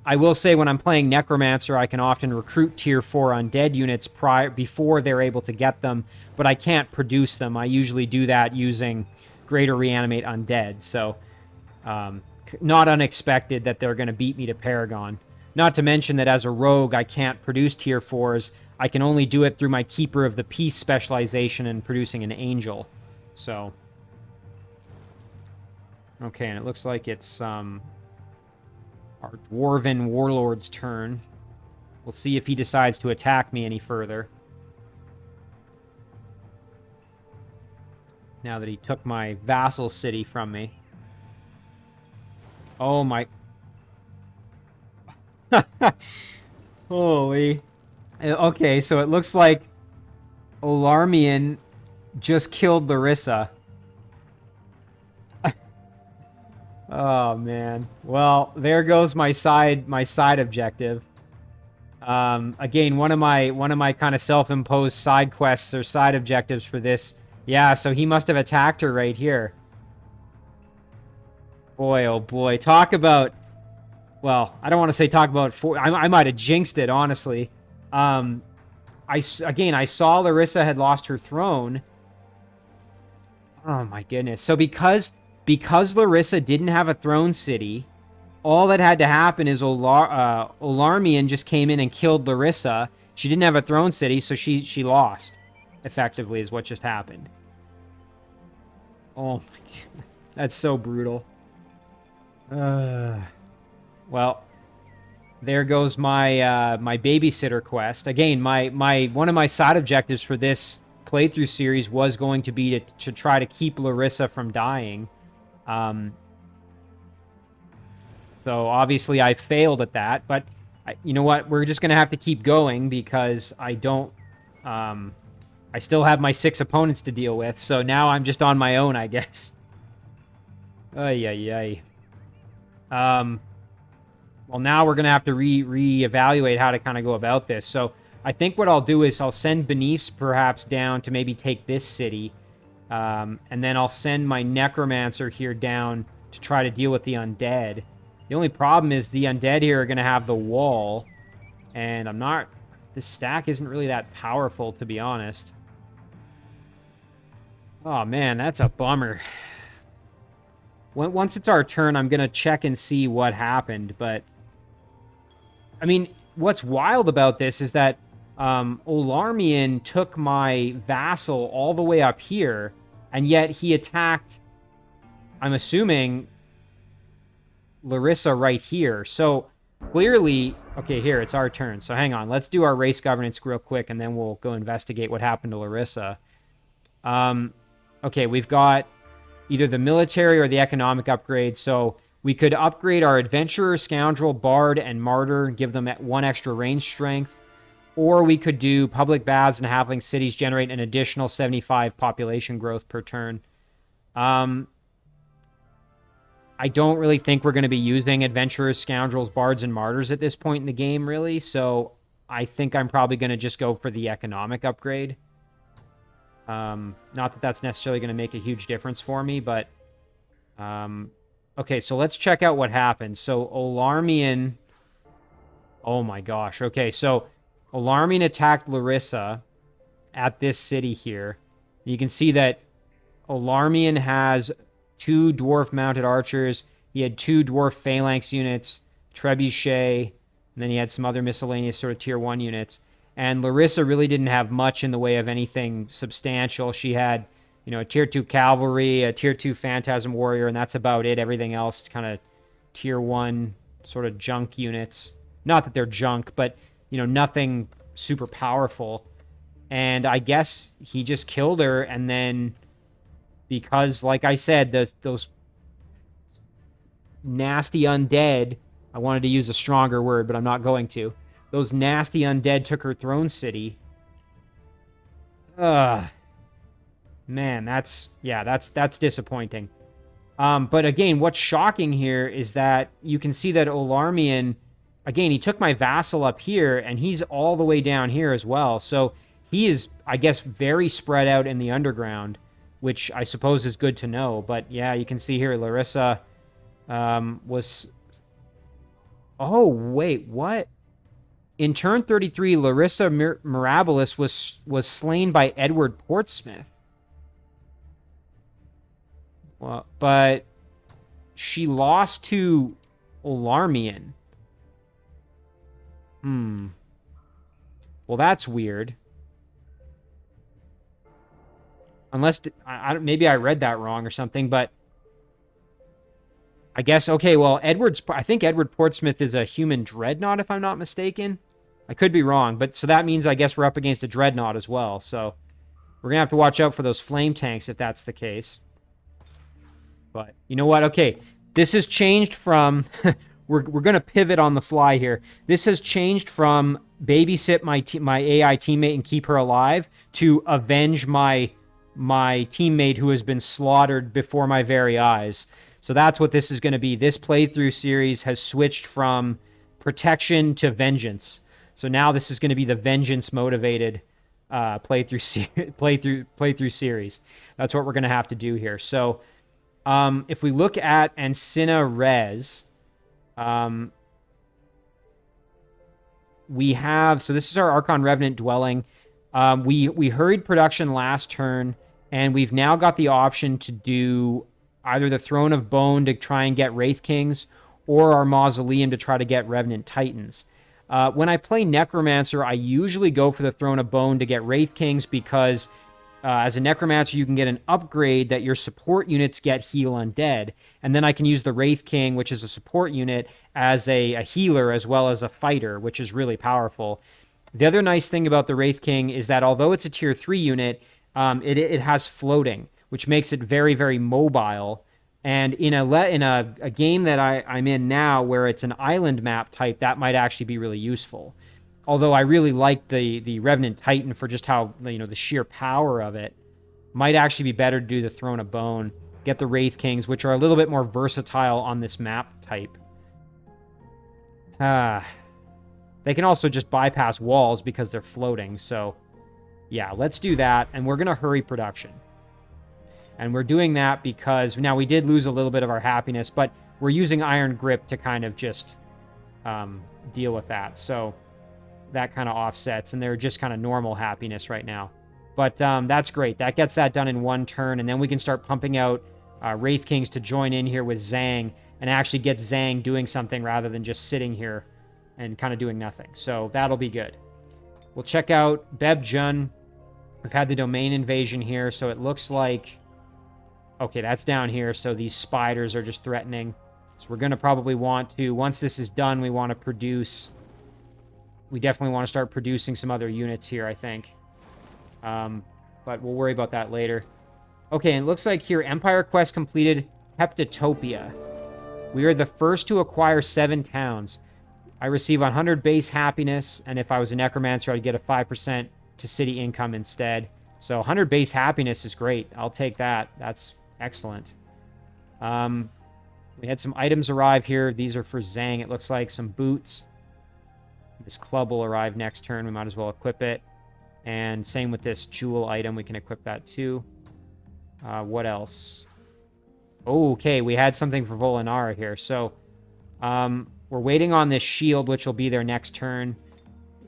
Speaker 1: I will say when I'm playing Necromancer, I can often recruit Tier 4 undead units before they're able to get them, but I can't produce them. I usually do that using Greater Reanimate Undead, so not unexpected that they're going to beat me to Paragon. Not to mention that as a rogue, I can't produce Tier 4s. I can only do it through my Keeper of the Peace specialization and producing an Angel. So, okay, and it looks like it's... our Dwarven Warlord's turn. We'll see if he decides to attack me any further. Now that he took my vassal city from me. Oh my... Holy. Okay, so it looks like Olarmian just killed Larissa. Oh man. Well, there goes my side objective. Again, one of my kind of self-imposed side quests or side objectives for this. Yeah, so he must have attacked her right here. Boy, oh boy. Talk about... Well, I don't want to say talk about... I might have jinxed it, honestly. I saw Larissa had lost her throne. Oh my goodness. So because Larissa didn't have a throne city, all that had to happen is Olarmian just came in and killed Larissa. She didn't have a throne city, so she lost. Effectively, is what just happened. Oh my god. That's so brutal. Well, there goes my my babysitter quest. Again, my one of my side objectives for this playthrough series was going to be to try to keep Larissa from dying. So obviously I failed at that, but you know what? We're just going to have to keep going because I don't... I still have my 6 opponents to deal with, so now I'm just on my own, I guess. Ay, ay, ay. Well, now we're going to have to reevaluate how to kind of go about this. So I think what I'll do is I'll send Beneaths perhaps down to maybe take this city. And then I'll send my Necromancer here down to try to deal with the Undead. The only problem is the Undead here are going to have the wall. And I'm not... This stack isn't really that powerful, to be honest. Oh, man, that's a bummer. Once it's our turn, I'm going to check and see what happened. But, I mean, what's wild about this is that Olarmian took my vassal all the way up here, and yet he attacked, I'm assuming, Larissa right here. So, clearly... Okay, here, it's our turn. So, hang on. Let's do our race governance real quick, and then we'll go investigate what happened to Larissa. Okay, we've got either the military or the economic upgrade. So, we could upgrade our Adventurer, Scoundrel, Bard, and Martyr, and give them 1 extra range strength. Or we could do Public Baths and Halfling Cities, generate an additional 75 population growth per turn. I don't really think we're going to be using Adventurers, Scoundrels, Bards, and Martyrs at this point in the game, really. So I think I'm probably going to just go for the economic upgrade. Not that that's necessarily going to make a huge difference for me, but... okay, so let's check out what happened. So Olarmian... Oh my gosh. Okay, so Olarmian attacked Larissa at this city here. You can see that Olarmian has 2 dwarf-mounted archers. He had 2 dwarf phalanx units, trebuchet, and then he had some other miscellaneous sort of tier 1 units. And Larissa really didn't have much in the way of anything substantial. She had, you know, a tier 2 cavalry, a tier 2 phantasm warrior, and that's about it. Everything else kind of tier 1 sort of junk units. Not that they're junk, but, you know, nothing super powerful. And I guess he just killed her, and then... Because, like I said, those nasty undead... I wanted to use a stronger word, but I'm not going to. Those nasty undead took her throne city. Man, that's disappointing. But again, what's shocking here is that you can see that Olarmian... Again, he took my vassal up here, and he's all the way down here as well. So he is, I guess, very spread out in the underground, which I suppose is good to know. But yeah, you can see here Larissa was... Oh, wait, what? In turn 33, Larissa Mirabilis was slain by Edward Portsmouth. Well, but she lost to Olarmian. Well, that's weird. Unless, maybe I read that wrong or something, but... I guess, okay, well, I think Edward Portsmouth is a human dreadnought, if I'm not mistaken. I could be wrong, but so that means I guess we're up against a dreadnought as well, so... We're going to have to watch out for those flame tanks if that's the case. But, you know what? Okay, this has changed from... we're going to pivot on the fly here. This has changed from babysit my AI teammate and keep her alive to avenge my teammate who has been slaughtered before my very eyes. So that's what this is going to be. This playthrough series has switched from protection to vengeance. So now this is going to be the vengeance motivated playthrough series. That's what we're going to have to do here. So if we look at Ancina Res, we have, so this is our Archon Revenant dwelling. We hurried production last turn, and we've now got the option to do either the Throne of Bone to try and get Wraith Kings, or our Mausoleum to try to get Revenant Titans. When I play Necromancer, I usually go for the Throne of Bone to get Wraith Kings because as a Necromancer, you can get an upgrade that your support units get heal undead, and then I can use the Wraith King, which is a support unit, as a healer as well as a fighter, which is really powerful. The other nice thing about the Wraith King is that although it's a tier 3 unit, it has floating, which makes it very, very mobile. And in a game that I'm in now where it's an island map type, that might actually be really useful. Although I really like the Revenant Titan for just how, the sheer power of it. Might actually be better to do the Throne of Bone, get the Wraith Kings, which are a little bit more versatile on this map type. They can also just bypass walls because they're floating, so yeah, let's do that, and we're going to hurry production. And we're doing that because, now we did lose a little bit of our happiness, but we're using Iron Grip to kind of just deal with that, so that kind of offsets, and they're just kind of normal happiness right now. But that's great. That gets that done in one turn, and then we can start pumping out Wraith Kings to join in here with Zhang and actually get Zhang doing something rather than just sitting here and kind of doing nothing. So that'll be good. We'll check out Beb Jun. We've had the domain invasion here, so it looks like... Okay, that's down here, so these spiders are just threatening. So we're going to probably want to, once this is done, we want to produce... We definitely want to start producing some other units here, I think. But we'll worry about that later. Okay, and it looks like here, Empire Quest completed Heptatopia. We are the first to acquire 7 towns. I receive 100 base happiness, and if I was a Necromancer, I'd get a 5% to city income instead. So 100 base happiness is great. I'll take that. That's excellent. We had some items arrive here. These are for Zhang. It looks like some boots. This club will arrive next turn. We might as well equip it. And same with this jewel item. We can equip that too. What else? Oh, okay, we had something for Volinara here. So we're waiting on this shield, which will be there next turn.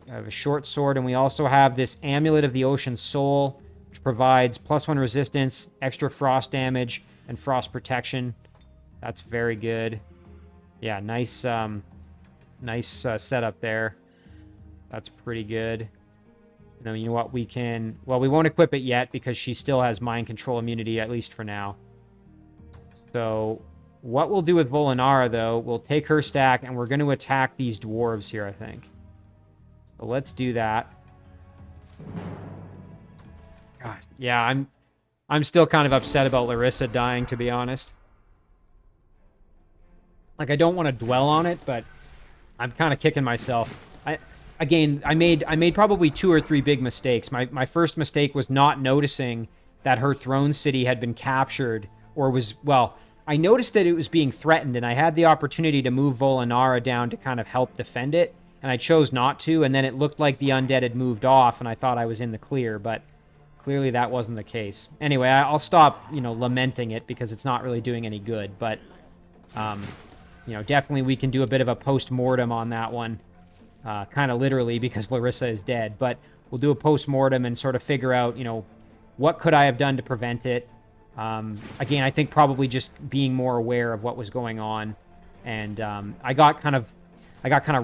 Speaker 1: We have a short sword, and we also have this Amulet of the Ocean Soul, which provides +1 resistance, extra frost damage, and frost protection. That's very good. Yeah, nice, nice setup there. That's pretty good. And you know what, we can... Well, we won't equip it yet because she still has mind control immunity, at least for now. So what we'll do with Volinara, though, we'll take her stack, and we're going to attack these dwarves here, I think. So let's do that. God, yeah, I'm still kind of upset about Larissa dying, to be honest. Like, I don't want to dwell on it, but I'm kind of kicking myself. I made probably 2 or 3 big mistakes. My first mistake was not noticing that her throne city had been captured, or was, well, I noticed that it was being threatened, and I had the opportunity to move Volinara down to kind of help defend it, and I chose not to, and then it looked like the undead had moved off, and I thought I was in the clear, but clearly that wasn't the case. Anyway, I'll stop, lamenting it, because it's not really doing any good, but, definitely we can do a bit of a post-mortem on that one. Kind of literally, because Larissa is dead. But we'll do a post-mortem and sort of figure out, what could I have done to prevent it. Again, I think probably just being more aware of what was going on. And I got kind of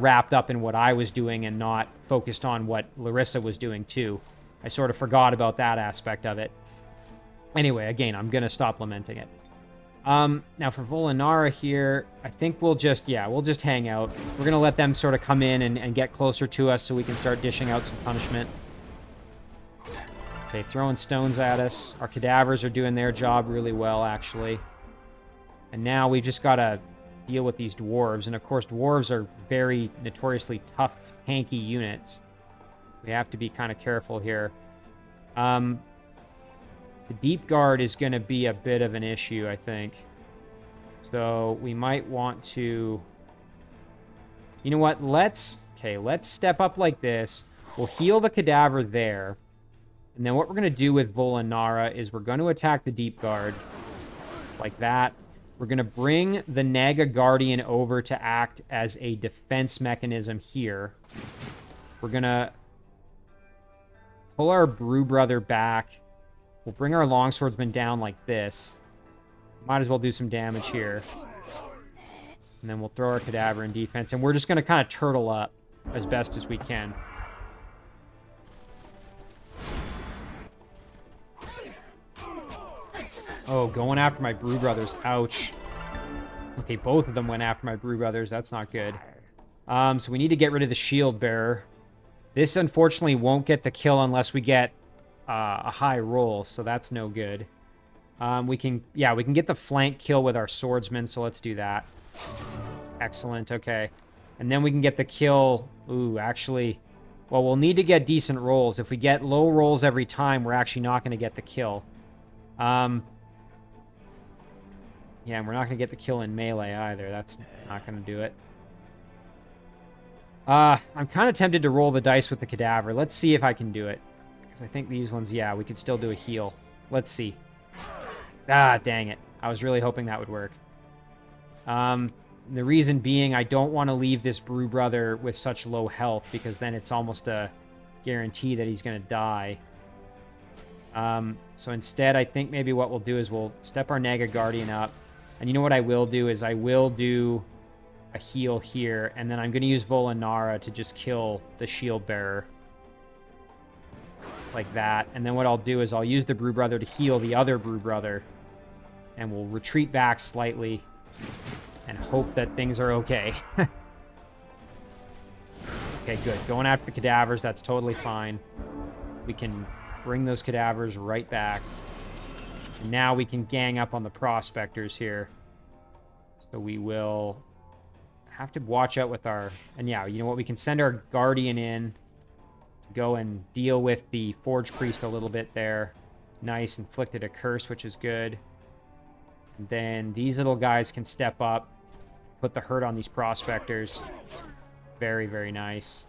Speaker 1: wrapped up in what I was doing and not focused on what Larissa was doing, too. I sort of forgot about that aspect of it. Anyway, again, I'm going to stop lamenting it. Now for Volinara here, I think we'll just hang out. We're going to let them sort of come in and get closer to us so we can start dishing out some punishment. Okay, throwing stones at us. Our cadavers are doing their job really well, actually. And now we've just got to deal with these dwarves. And of course, dwarves are very notoriously tough, tanky units. We have to be kind of careful here. The deep guard is going to be a bit of an issue, I think. So we might want to... You know what? Let's step up like this. We'll heal the cadaver there. And then what we're going to do with Volanara is we're going to attack the deep guard. Like that. We're going to bring the Naga Guardian over to act as a defense mechanism here. We're going to pull our Brew Brother back. We'll bring our Longswordsman down like this. Might as well do some damage here. And then we'll throw our Cadaver in defense. And we're just going to kind of turtle up as best as we can. Oh, going after my Brew Brothers. Ouch. Okay, both of them went after my Brew Brothers. That's not good. So we need to get rid of the Shield Bearer. This, unfortunately, won't get the kill unless we get a high roll, so that's no good. We can get the flank kill with our Swordsman, so let's do that. Excellent, okay. And then we can get the kill... Ooh, actually... Well, we'll need to get decent rolls. If we get low rolls every time, we're actually not going to get the kill. Yeah, and we're not going to get the kill in melee either. That's not going to do it. I'm kind of tempted to roll the dice with the Cadaver. Let's see if I can do it. Because I think these ones, yeah, we could still do a heal. Let's see. Ah, dang it. I was really hoping that would work. The reason being, I don't want to leave this Brew Brother with such low health, because then it's almost a guarantee that he's going to die. So instead, I think maybe what we'll do is we'll step our Naga Guardian up. And you know what I will do is I will do a heal here, and then I'm going to use Volanara to just kill the Shield Bearer. Like that. And then what I'll do is I'll use the Brew Brother to heal the other Brew Brother. And we'll retreat back slightly and hope that things are okay. Okay, good. Going after the Cadavers, that's totally fine. We can bring those Cadavers right back. And now we can gang up on the Prospectors here. So we will have to watch out with our... And yeah, you know what? We can send our Guardian in to go and deal with the Forge Priest a little bit there. Nice. Inflicted a curse, which is good. And then these little guys can step up, put the hurt on these Prospectors. Very, very nice.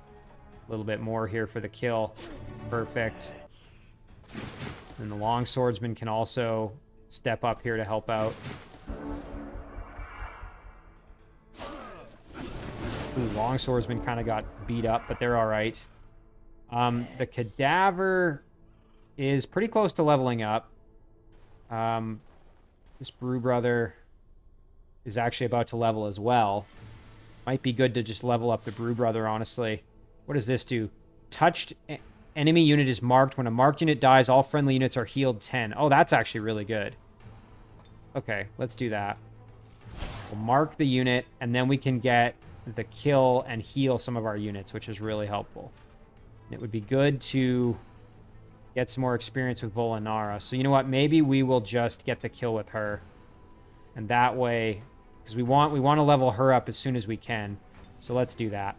Speaker 1: A little bit more here for the kill. Perfect. And the Longswordsman can also step up here to help out. Ooh, Longswordsman kind of got beat up, but they're all right. The Cadaver is pretty close to leveling up. This Brew Brother is actually about to level as well. Might be good to just level up the Brew Brother, honestly. What does this do? Touched enemy unit is marked. When a marked unit dies, all friendly units are healed 10. Oh, that's actually really good. Okay, let's do that. We'll mark the unit, and then we can get the kill and heal some of our units, which is really helpful. It would be good to get some more experience with Volanara. So you know what? Maybe we will just get the kill with her. And that way... Because we want to level her up as soon as we can. So let's do that.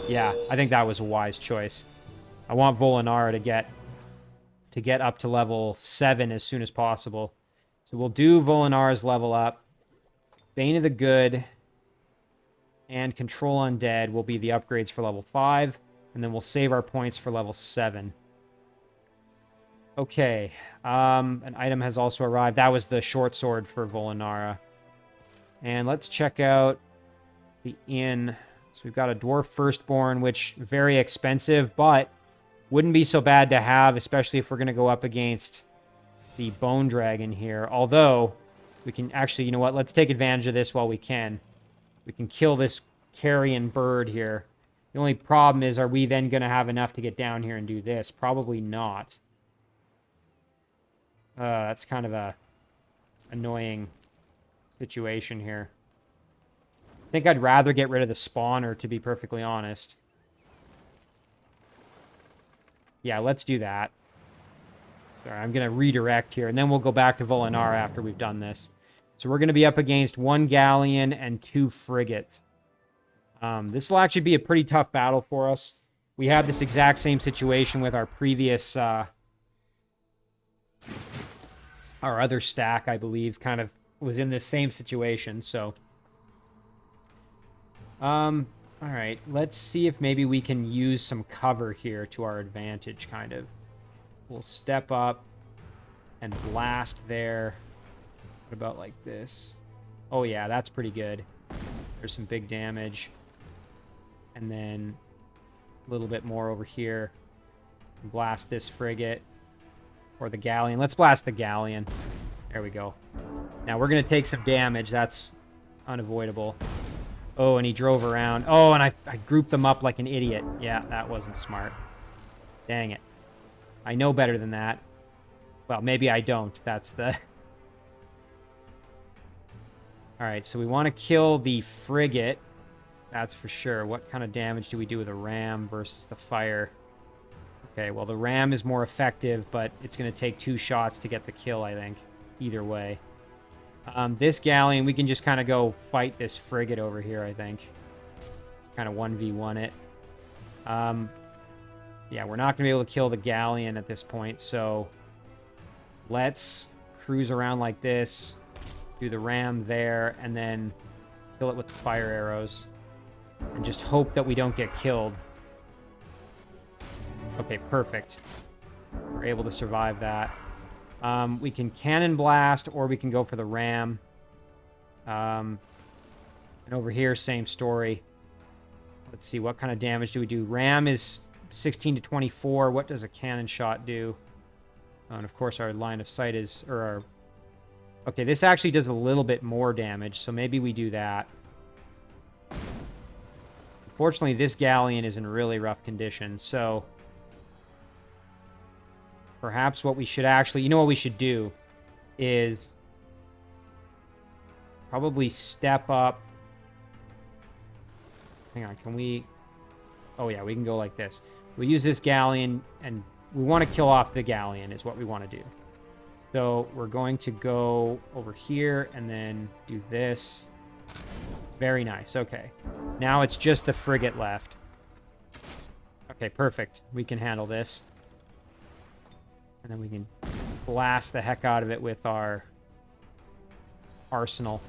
Speaker 1: Yeah, I think that was a wise choice. I want Volanara to get up to level 7 as soon as possible. So we'll do Volanara's level up. Bane of the Good and Control Undead will be the upgrades for level 5. And then we'll save our points for level 7. Okay. An item has also arrived. That was the short sword for Volanara. And let's check out the inn. So we've got a Dwarf Firstborn, which very expensive, but wouldn't be so bad to have, especially if we're going to go up against the Bone Dragon here. Although, we can actually, you know what? Let's take advantage of this while we can. We can kill this carrion bird here. The only problem is, are we then going to have enough to get down here and do this? Probably not. That's kind of a annoying situation here. I think I'd rather get rid of the spawner, to be perfectly honest. Yeah, let's do that. Sorry, I'm going to redirect here, and then we'll go back to Volanara after we've done this. So we're going to be up against 1 galleon and 2 frigates. This will actually be a pretty tough battle for us. We had this exact same situation with our previous, our other stack, I believe, kind of was in this same situation, so. All right, let's see if maybe we can use some cover here to our advantage, kind of. We'll step up and blast there. What about like this? Oh yeah, that's pretty good. There's some big damage. And then a little bit more over here. Blast this frigate. Or the galleon. Let's blast the galleon. There we go. Now we're going to take some damage. That's unavoidable. Oh, and he drove around. Oh, and I grouped them up like an idiot. Yeah, that wasn't smart. Dang it. I know better than that. Well, maybe I don't. That's the... Alright, so we want to kill the frigate. That's for sure. What kind of damage do we do with a ram versus the fire? Okay, well, the ram is more effective, but it's going to take 2 shots to get the kill, I think. Either way. This galleon, we can just kind of go fight this frigate over here, I think. Kind of 1v1 it. Yeah, we're not going to be able to kill the galleon at this point, so let's cruise around like this, do the ram there, and then kill it with the fire arrows, and just hope that we don't get killed. Okay, perfect. We're able to survive that. We can cannon blast, or we can go for the ram. And over here, same story. Let's see, what kind of damage do we do? Ram is 16 to 24. What does a cannon shot do? Oh, and of course, our line of sight is... Or our, okay, this actually does a little bit more damage, so maybe we do that. Unfortunately, this galleon is in really rough condition, so... Perhaps what we should actually... You know what we should do is probably step up. Hang on, can we... Oh, yeah, we can go like this. We use this galleon, and we want to kill off the galleon is what we want to do. So we're going to go over here and then do this. Very nice. Okay. Now it's just the frigate left. Okay, perfect. We can handle this. And then we can blast the heck out of it with our arsenal.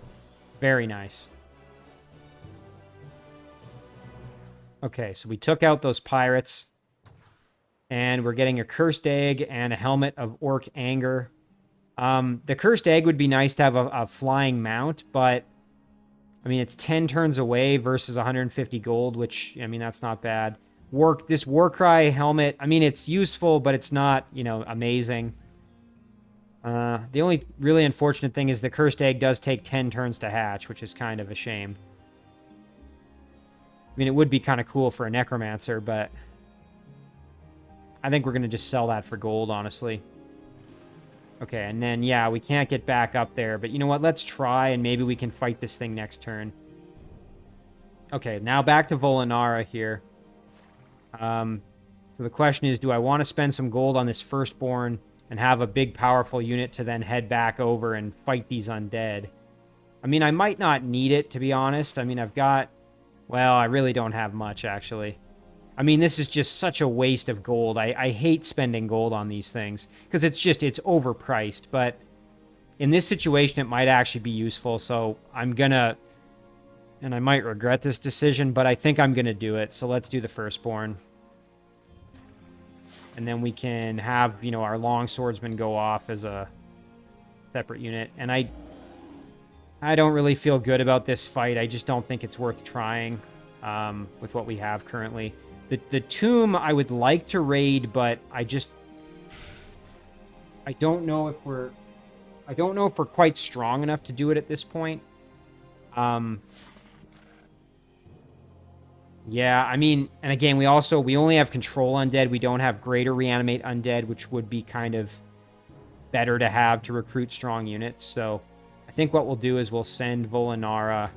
Speaker 1: Very nice. Okay, so we took out those pirates. And we're getting a cursed egg and a helmet of orc anger. The cursed egg would be nice to have a flying mount, but... I mean, it's 10 turns away versus 150 gold, which, I mean, that's not bad. This Warcry helmet, I mean, it's useful, but it's not, you know, amazing. The only really unfortunate thing is the cursed egg does take 10 turns to hatch, which is kind of a shame. I mean, it would be kind of cool for a necromancer, but I think we're going to just sell that for gold, honestly. Okay, and then, yeah, we can't get back up there, but you know what? Let's try, and maybe we can fight this thing next turn. Okay, now back to Volinara here. So the question is, do I want to spend some gold on this Firstborn and have a big, powerful unit to then head back over and fight these undead? I mean, I might not need it, to be honest. I mean, I've got... Well, I really don't have much, actually. I mean, this is just such a waste of gold. I hate spending gold on these things, because it's overpriced. But in this situation, it might actually be useful, so I'm gonna... And I might regret this decision, but I think I'm gonna do it. So let's do the Firstborn. And then we can have, you know, our long swordsman go off as a separate unit. And I don't really feel good about this fight. I just don't think it's worth trying with what we have currently. The tomb I would like to raid, but I don't know if we're quite strong enough to do it at this point. Yeah, I mean, and again, we only have control undead. We don't have greater reanimate undead, which would be kind of better to have to recruit strong units. So I think what we'll do is we'll send Volinara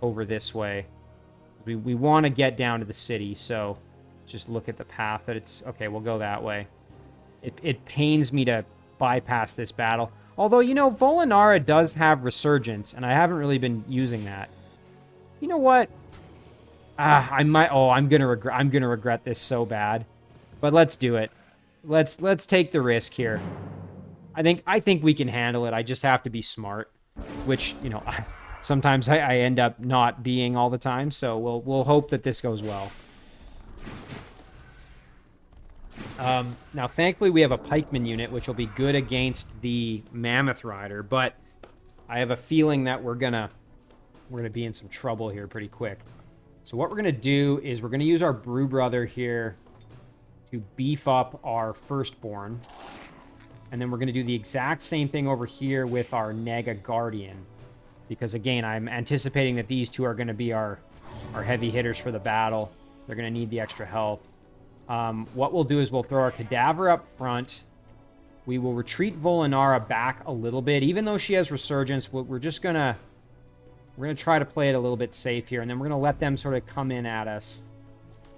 Speaker 1: over this way. We want to get down to the city, so just look at the path that it's... Okay, we'll go that way. It pains me to bypass this battle. Although, you know, Volinara does have Resurgence, and I haven't really been using that. You know what? I might... Oh, I'm gonna regret this so bad. But let's do it. Let's take the risk here. I think we can handle it. I just have to be smart. Which, you know, sometimes I end up not being all the time, so we'll hope that this goes well. Now, thankfully, we have a pikeman unit, which will be good against the Mammoth Rider, but I have a feeling that we're gonna be in some trouble here pretty quick. So what we're gonna do is we're gonna use our Brew Brother here to beef up our Firstborn, and then we're gonna do the exact same thing over here with our Naga Guardian, because again, I'm anticipating that these two are gonna be our heavy hitters for the battle. They're gonna need the extra health. What we'll do is we'll throw our Cadaver up front. We will retreat Volinara back a little bit. Even though she has Resurgence, we're gonna try to play it a little bit safe here, and then we're gonna let them sort of come in at us.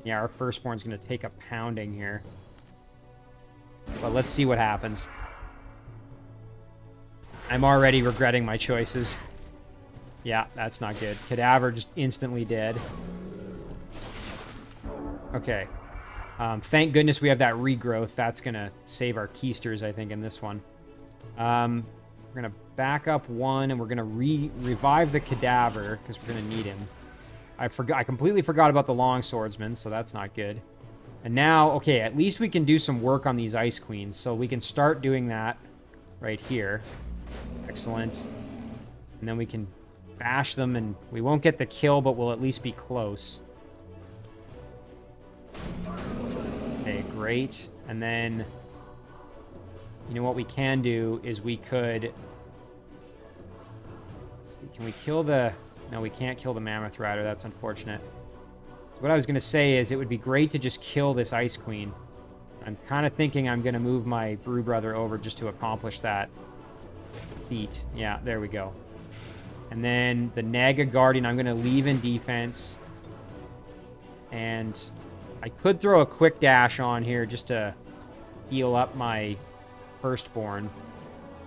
Speaker 1: Yeah, our Firstborn's gonna take a pounding here. But let's see what happens. I'm already regretting my choices. Yeah, that's not good. Cadaver just instantly dead. Okay. Thank goodness we have that regrowth. That's going to save our keisters, I think, in this one. We're going to back up one, and we're going to revive the Cadaver, because we're going to need him. I completely forgot about the Long Swordsman, so that's not good. And now, okay, at least we can do some work on these Ice Queens, so we can start doing that right here. Excellent. And then we can bash them, and we won't get the kill, but we'll at least be close. Okay, great. And then, you know what we can do is we could... Let's see, can we kill the... No, we can't kill the Mammoth Rider. That's unfortunate. So what I was going to say is it would be great to just kill this Ice Queen. I'm kind of thinking I'm going to move my Brew Brother over just to accomplish that feat. Yeah, there we go. And then the Naga Guardian I'm going to leave in defense. And I could throw a quick dash on here just to heal up my Firstborn.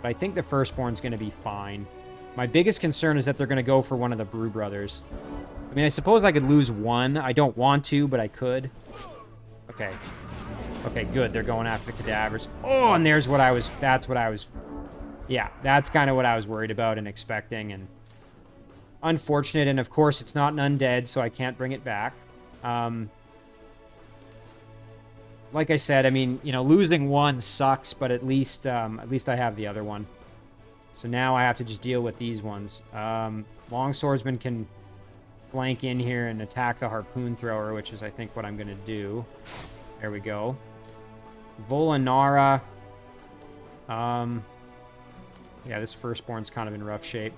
Speaker 1: But I think the Firstborn's going to be fine. My biggest concern is that they're going to go for one of the Brew Brothers. I mean, I suppose I could lose one. I don't want to, but I could. Okay. Okay, good. They're going after the Cadavers. Oh, and there's what I was... That's what I was... Yeah, that's kind of what I was worried about and expecting. And unfortunate. And, of course, it's not an undead, so I can't bring it back. Like I said, I mean, you know, losing one sucks, but at least I have the other one. So now I have to just deal with these ones. Long Swordsman can flank in here and attack the Harpoon Thrower, which is, I think, what I'm going to do. There we go. Volinara. Yeah, this Firstborn's kind of in rough shape.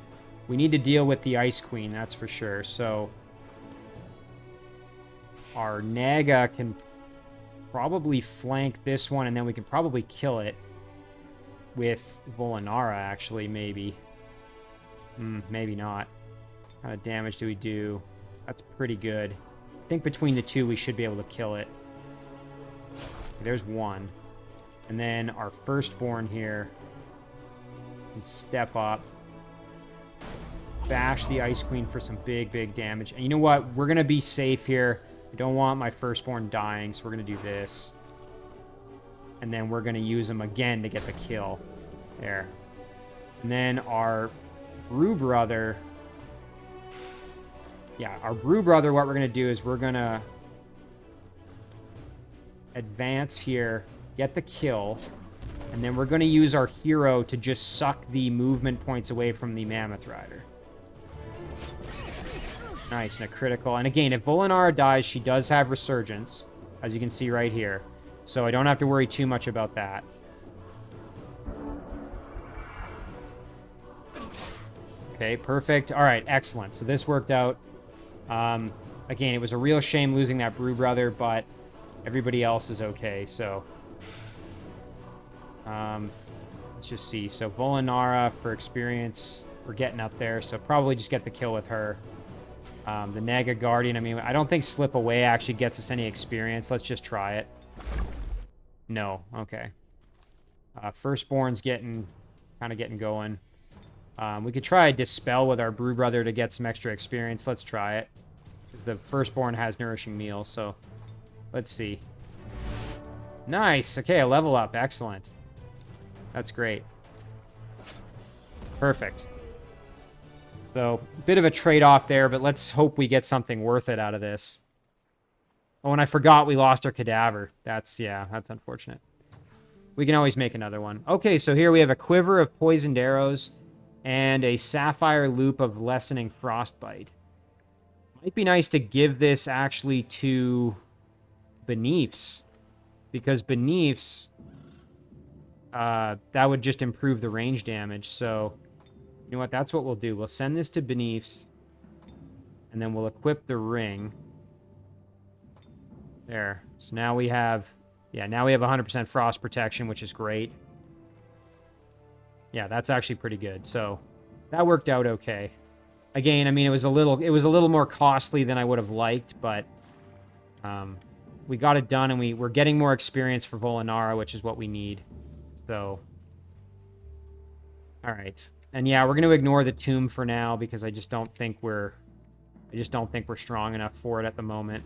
Speaker 1: We need to deal with the Ice Queen, that's for sure. So our Naga can probably flank this one, and then we can probably kill it with Volinara, actually, maybe. Maybe not. What kind of damage do we do? That's pretty good. I think between the two, we should be able to kill it. There's one. And then our Firstborn here can step up. Bash the Ice Queen for some big, big damage. And you know what? We're going to be safe here. I don't want my Firstborn dying, so we're going to do this. And then we're going to use him again to get the kill. There. And then our Brew Brother... Yeah, our Brew Brother, what we're going to do is we're going to advance here, get the kill, and then we're going to use our hero to just suck the movement points away from the Mammoth Rider. Nice, and a critical. And again, if Volinara dies, she does have Resurgence, as you can see right here. So I don't have to worry too much about that. Okay, perfect. All right, excellent. So this worked out. Again, it was a real shame losing that Brew Brother, but everybody else is okay, so... let's just see. So Volinara, for experience, we're getting up there, so probably just get the kill with her. The Naga Guardian, I mean, I don't think Slip Away actually gets us any experience. Let's just try it. No, okay. Firstborn's getting kind of getting going. We could try Dispel with our Brew Brother to get some extra experience. Let's try it. Because the Firstborn has Nourishing Meal, so let's see. Nice. Okay, a level up. Excellent. That's great. Perfect. So, bit of a trade-off there, but let's hope we get something worth it out of this. Oh, and I forgot we lost our Cadaver. That's unfortunate. We can always make another one. Okay, so here we have a Quiver of Poisoned Arrows and a Sapphire Loop of Lessening Frostbite. Might be nice to give this actually to Beneaths, because Beneaths, that would just improve the range damage. So, you know what? That's what we'll do. We'll send this to Beneaths, and then we'll equip the ring. There. So now we have, now we have 100% frost protection, which is great. Yeah, that's actually pretty good. So that worked out okay. Again, I mean, it was a little more costly than I would have liked, but we got it done, and we're getting more experience for Volinara, which is what we need. So, all right, and yeah, we're going to ignore the tomb for now because I just don't think we're strong enough for it at the moment.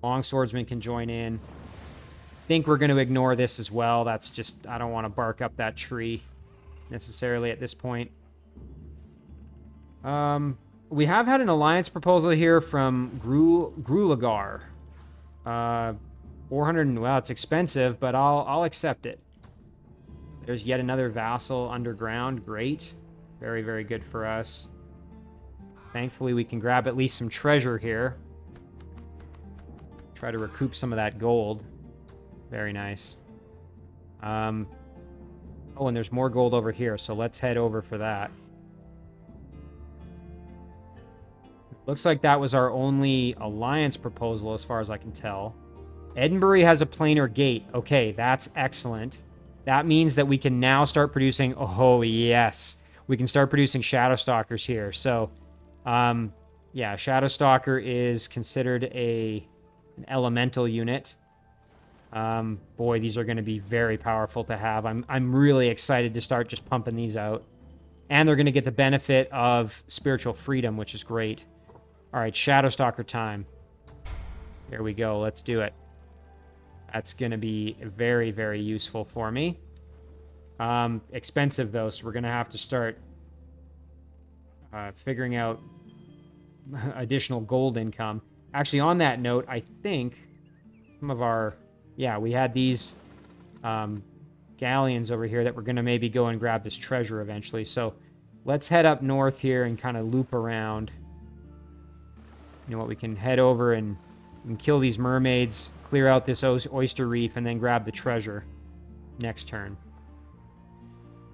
Speaker 1: Longswordsman can join in. I think we're going to ignore this as well. That's just, I don't want to bark up that tree necessarily at this point. We have had an alliance proposal here from Grulagar. 400, well, it's expensive, but I'll accept it. There's yet another vassal underground. Great. Very, very good for us. Thankfully, we can grab at least some treasure here. Try to recoup some of that gold. Very nice. Oh, and there's more gold over here, so let's head over for that. Looks like that was our only alliance proposal as far as I can tell. Edinburgh has a planar gate. Okay, that's excellent. That means that we can now start producing... Oh, yes. We can start producing Shadow Stalkers here. So, yeah, Shadow Stalker is considered an elemental unit. Boy, these are going to be very powerful to have. I'm really excited to start just pumping these out. And they're going to get the benefit of spiritual freedom, which is great. All right, Shadow Stalker time. Here we go. Let's do it. That's going to be very, very useful for me. Expensive, though, so we're going to have to start figuring out additional gold income. Actually, on that note, I think some of our... Yeah, we had these galleons over here that we're going to maybe go and grab this treasure eventually. So let's head up north here and kind of loop around. You know what, we can head over and kill these mermaids, clear out this oyster reef, and then grab the treasure next turn.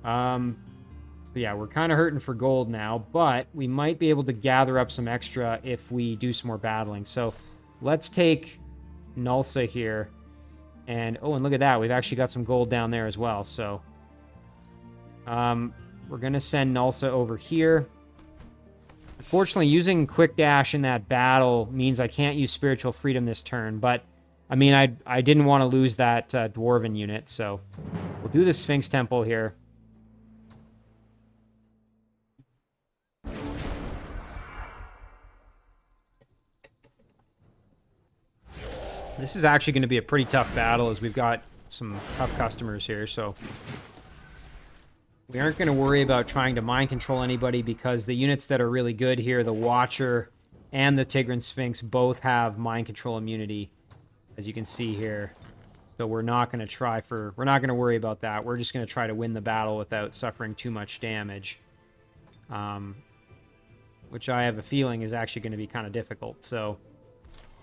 Speaker 1: So yeah, we're kind of hurting for gold now, but we might be able to gather up some extra if we do some more battling. So let's take Gnulsa here. And, oh, and look at that. We've actually got some gold down there as well. So we're going to send Gnulsa over here. Unfortunately, using Quick Dash in that battle means I can't use Spiritual Freedom this turn. But, I mean, I didn't want to lose that Dwarven unit. So we'll do the Sphinx Temple here. This is actually going to be a pretty tough battle as we've got some tough customers here, so we aren't going to worry about trying to mind control anybody because the units that are really good here, the Watcher and the Tigran Sphinx, both have mind control immunity, as you can see here. So we're not going to worry about that. We're just going to try to win the battle without suffering too much damage, which I have a feeling is actually going to be kind of difficult. So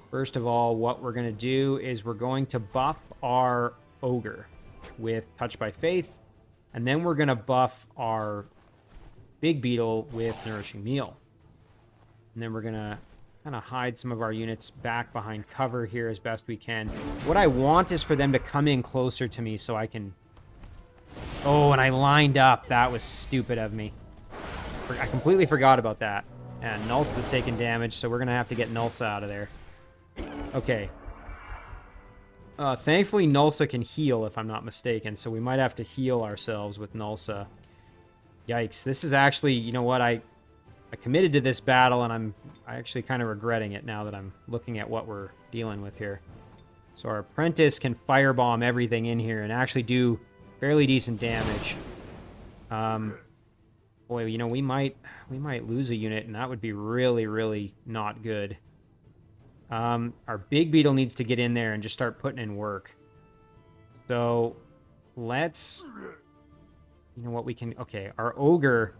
Speaker 1: first of all, what we're going to do is we're going to buff our Ogre with Touch by Faith, and then we're going to buff our Big Beetle with Nourishing Meal. And then we're going to kind of hide some of our units back behind cover here as best we can. What I want is for them to come in closer to me so I can... Oh, and I lined up. That was stupid of me. I completely forgot about that. And Gnulsa's taking damage, so we're going to have to get Gnulsa out of there. Okay. Thankfully, Gnulsa can heal, if I'm not mistaken, so we might have to heal ourselves with Gnulsa. Yikes. This is actually, you know what, I committed to this battle, and I actually kind of regretting it now that I'm looking at what we're dealing with here. So our apprentice can firebomb everything in here and actually do fairly decent damage. Boy, you know, we might lose a unit, and that would be really, really not good. Our big beetle needs to get in there and just start putting in work. So let's, you know what, we can, okay, our ogre.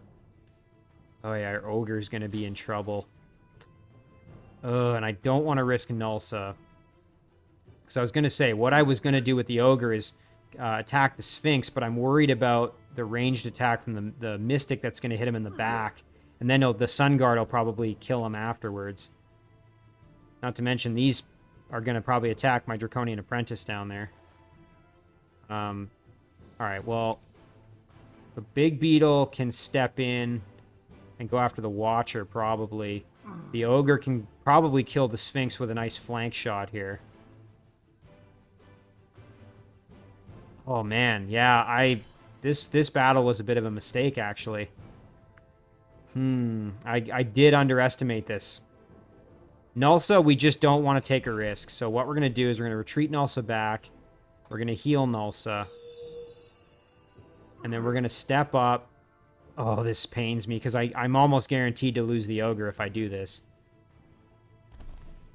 Speaker 1: Oh yeah, our ogre's going to be in trouble. And I don't want to risk Gnulsa. So I was going to say, what I was going to do with the ogre is attack the Sphinx, but I'm worried about the ranged attack from the Mystic that's going to hit him in the back. And then the Sun Guard will probably kill him afterwards. Not to mention, these are going to probably attack my Draconian Apprentice down there. Alright, well, the Big Beetle can step in and go after the Watcher, probably. The Ogre can probably kill the Sphinx with a nice flank shot here. Oh, man. Yeah, this battle was a bit of a mistake, actually. I did underestimate this. Gnulsa, we just don't want to take a risk. So what we're going to do is we're going to retreat Gnulsa back. We're going to heal Gnulsa. And then we're going to step up. Oh, this pains me because I'm almost guaranteed to lose the Ogre if I do this.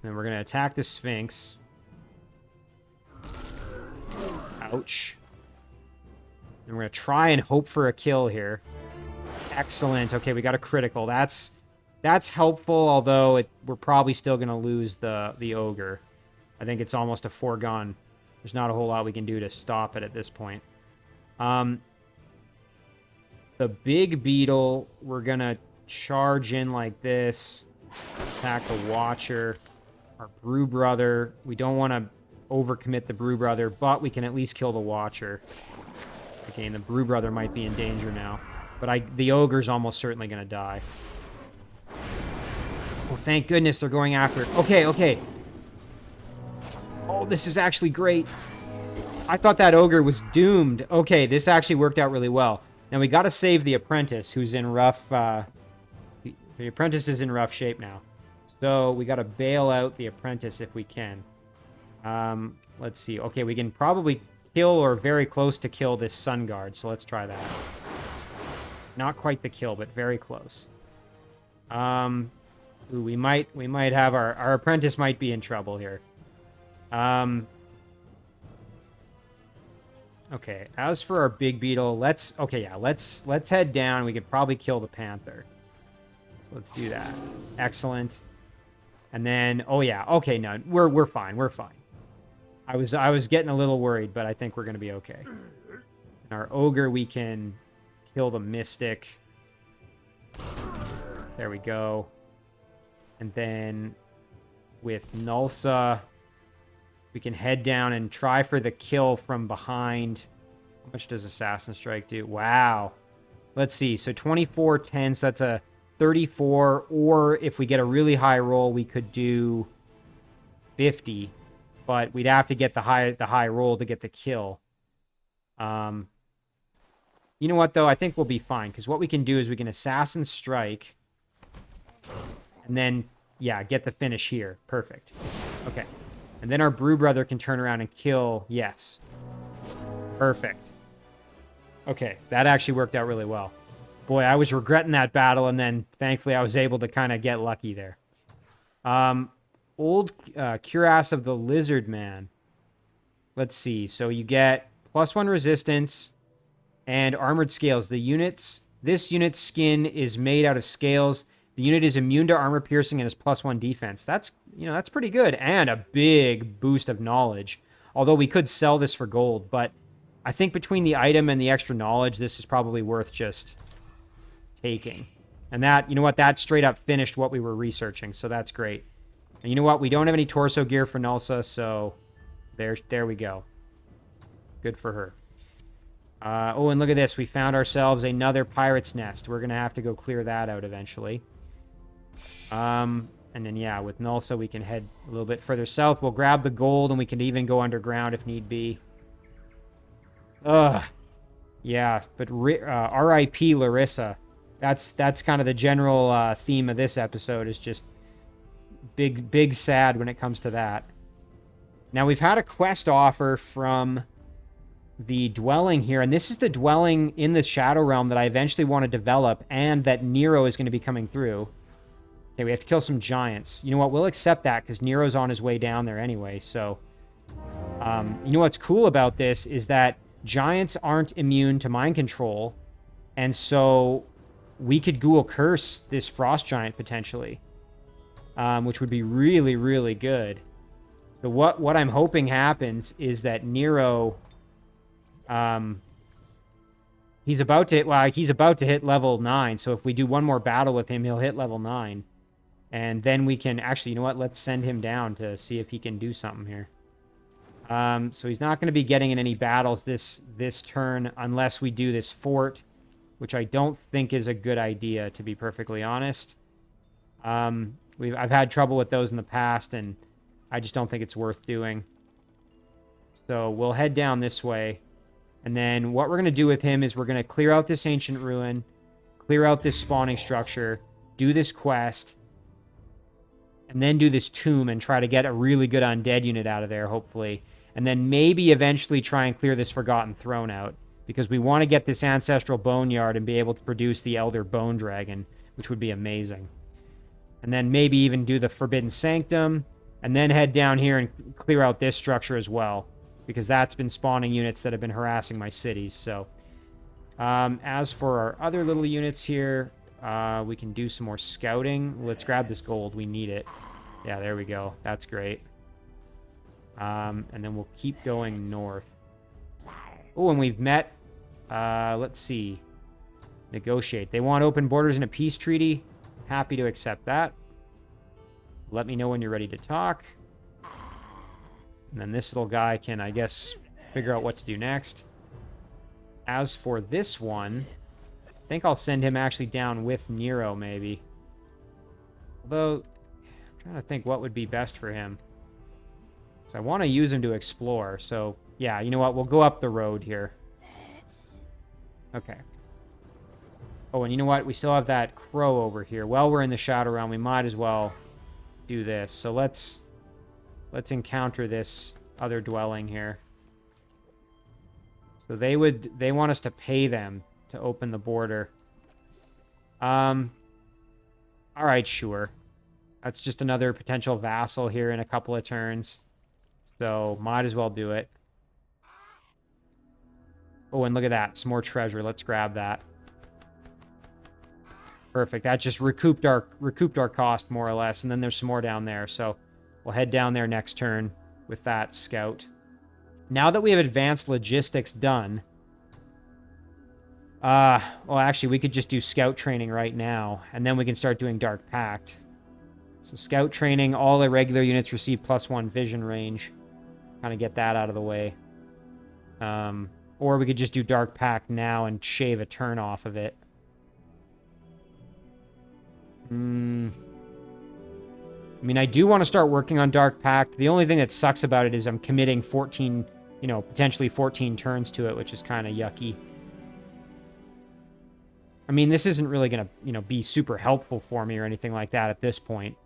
Speaker 1: Then we're going to attack the Sphinx. Ouch. And we're going to try and hope for a kill here. Excellent. Okay, we got a critical. That's helpful, although we're probably still going to lose the Ogre. I think it's almost a foregone. There's not a whole lot we can do to stop it at this point. The Big Beetle, we're going to charge in like this. Attack the Watcher. Our Brew Brother. We don't want to overcommit the Brew Brother, but we can at least kill the Watcher. Okay, and the Brew Brother might be in danger now. But the Ogre's almost certainly going to die. Oh, thank goodness they're going after it. Okay, okay. Oh, this is actually great. I thought that Ogre was doomed. Okay, this actually worked out really well. Now, we got to save the Apprentice, who's in rough... the Apprentice is in rough shape now. So, we got to bail out the Apprentice if we can. Let's see. Okay, we can probably kill or very close to kill this Sun Guard, so let's try that. Not quite the kill, but very close. Ooh, we might have our Apprentice might be in trouble here. Okay, as for our Big Beetle, let's head down. We could probably kill the Panther. So let's do that. Excellent. And then, oh yeah, okay, no, we're fine, we're fine. I was getting a little worried, but I think we're gonna be okay. And our Ogre, we can kill the Mystic. There we go. And then with Gnulsa, we can head down and try for the kill from behind. How much does Assassin Strike do? Wow. Let's see. So 24, 10, so that's a 34. Or if we get a really high roll, we could do 50. But we'd have to get the high roll to get the kill. You know what, though? I think we'll be fine. Because what we can do is we can Assassin Strike. And then, yeah, get the finish here. Perfect. Okay. And then our Brew Brother can turn around and kill. Yes. Perfect. Okay, that actually worked out really well. Boy, I was regretting that battle, and then thankfully I was able to kind of get lucky there. Old Cuirass of the Lizard Man. Let's see. So you get +1 resistance and armored scales. This unit's skin is made out of scales. The unit is immune to armor piercing and has +1 defense. That's pretty good. And a big boost of knowledge. Although we could sell this for gold, but I think between the item and the extra knowledge, this is probably worth just taking. And that, you know what, that straight up finished what we were researching, so that's great. And you know what, we don't have any torso gear for Gnulsa, so there we go. Good for her. Oh, and look at this. We found ourselves another pirate's nest. We're going to have to go clear that out eventually. And then, yeah, with Gnulsa, we can head a little bit further south. We'll grab the gold, and we can even go underground if need be. Ugh. Yeah, but R.I.P. Larissa. That's kind of the general theme of this episode, is just big sad when it comes to that. Now, we've had a quest offer from the dwelling here, and this is the dwelling in the Shadow Realm that I eventually want to develop, and that Nero is going to be coming through. Okay, we have to kill some giants. You know what? We'll accept that, because Nero's on his way down there anyway, so... you know what's cool about this is that giants aren't immune to mind control, and so we could Ghoul Curse this frost giant, potentially, which would be really, really good. So what I'm hoping happens is that Nero... he's about to hit level 9, so if we do one more battle with him, he'll hit level 9. And then we can... Actually, you know what? Let's send him down to see if he can do something here. So he's not going to be getting in any battles this turn unless we do this fort, which I don't think is a good idea, to be perfectly honest. I've had trouble with those in the past, and I just don't think it's worth doing. So we'll head down this way. And then what we're going to do with him is we're going to clear out this ancient ruin, clear out this spawning structure, do this quest, and then do this tomb and try to get a really good undead unit out of there, hopefully. And then maybe eventually try and clear this Forgotten Throne out, because we want to get this Ancestral Boneyard and be able to produce the Elder Bone Dragon, which would be amazing. And then maybe even do the Forbidden Sanctum, and then head down here and clear out this structure as well, because that's been spawning units that have been harassing my cities. So, as for our other little units here, we can do some more scouting. Let's grab this gold. We need it. Yeah, there we go. That's great. And then we'll keep going north. Oh, and we've met... let's see. Negotiate. They want open borders and a peace treaty. Happy to accept that. Let me know when you're ready to talk. And then this little guy can, I guess, figure out what to do next. As for this one, I think I'll send him actually down with Nero, maybe. Although, I'm trying to think what would be best for him. So I want to use him to explore. So, yeah, you know what? We'll go up the road here. Okay. Oh, and you know what? We still have that crow over here. While we're in the Shadow Realm, we might as well do this. So let's encounter this other dwelling here. So they want us to pay them to open the border. All right, sure. That's just another potential vassal here in a couple of turns. So might as well do it. Oh, and look at that. Some more treasure. Let's grab that. Perfect. That just recouped our cost, more or less. And then there's some more down there. So we'll head down there next turn with that scout. Now that we have advanced logistics done... well, actually, we could just do scout training right now. And then we can start doing Dark Pact. So scout training, all irregular units receive +1 vision range. Kind of get that out of the way. Or we could just do Dark Pact now and shave a turn off of it. I mean, I do want to start working on Dark Pact. The only thing that sucks about it is I'm committing 14, potentially 14 turns to it, which is kind of yucky. I mean, this isn't really going to, be super helpful for me or anything like that at this point.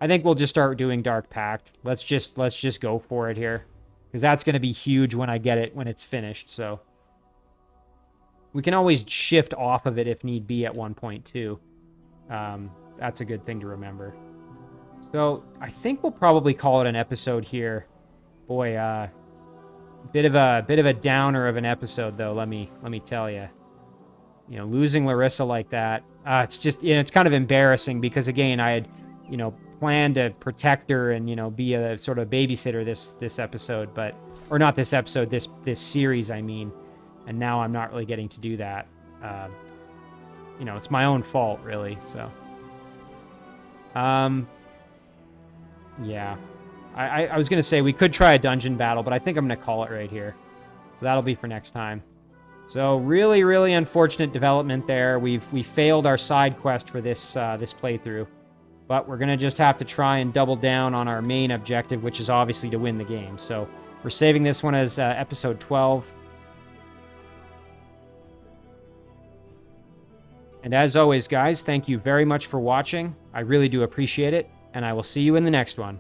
Speaker 1: I think we'll just start doing Dark Pact. Let's just go for it here. Because that's going to be huge when I get it, when it's finished, so. We can always shift off of it if need be at one point, too. That's a good thing to remember. So, I think we'll probably call it an episode here. Boy, bit of a downer of an episode, though, let me tell you. Losing Larissa like that, it's just, it's kind of embarrassing because, again, I had, planned to protect her and, be a sort of babysitter this episode, but, or not this episode, this series, I mean, and now I'm not really getting to do that. It's my own fault, really, so. Yeah. I was going to say we could try a dungeon battle, but I think I'm going to call it right here. So that'll be for next time. So really, really unfortunate development there. We failed our side quest for this playthrough. But we're going to just have to try and double down on our main objective, which is obviously to win the game. So we're saving this one as episode 12. And as always, guys, thank you very much for watching. I really do appreciate it, and I will see you in the next one.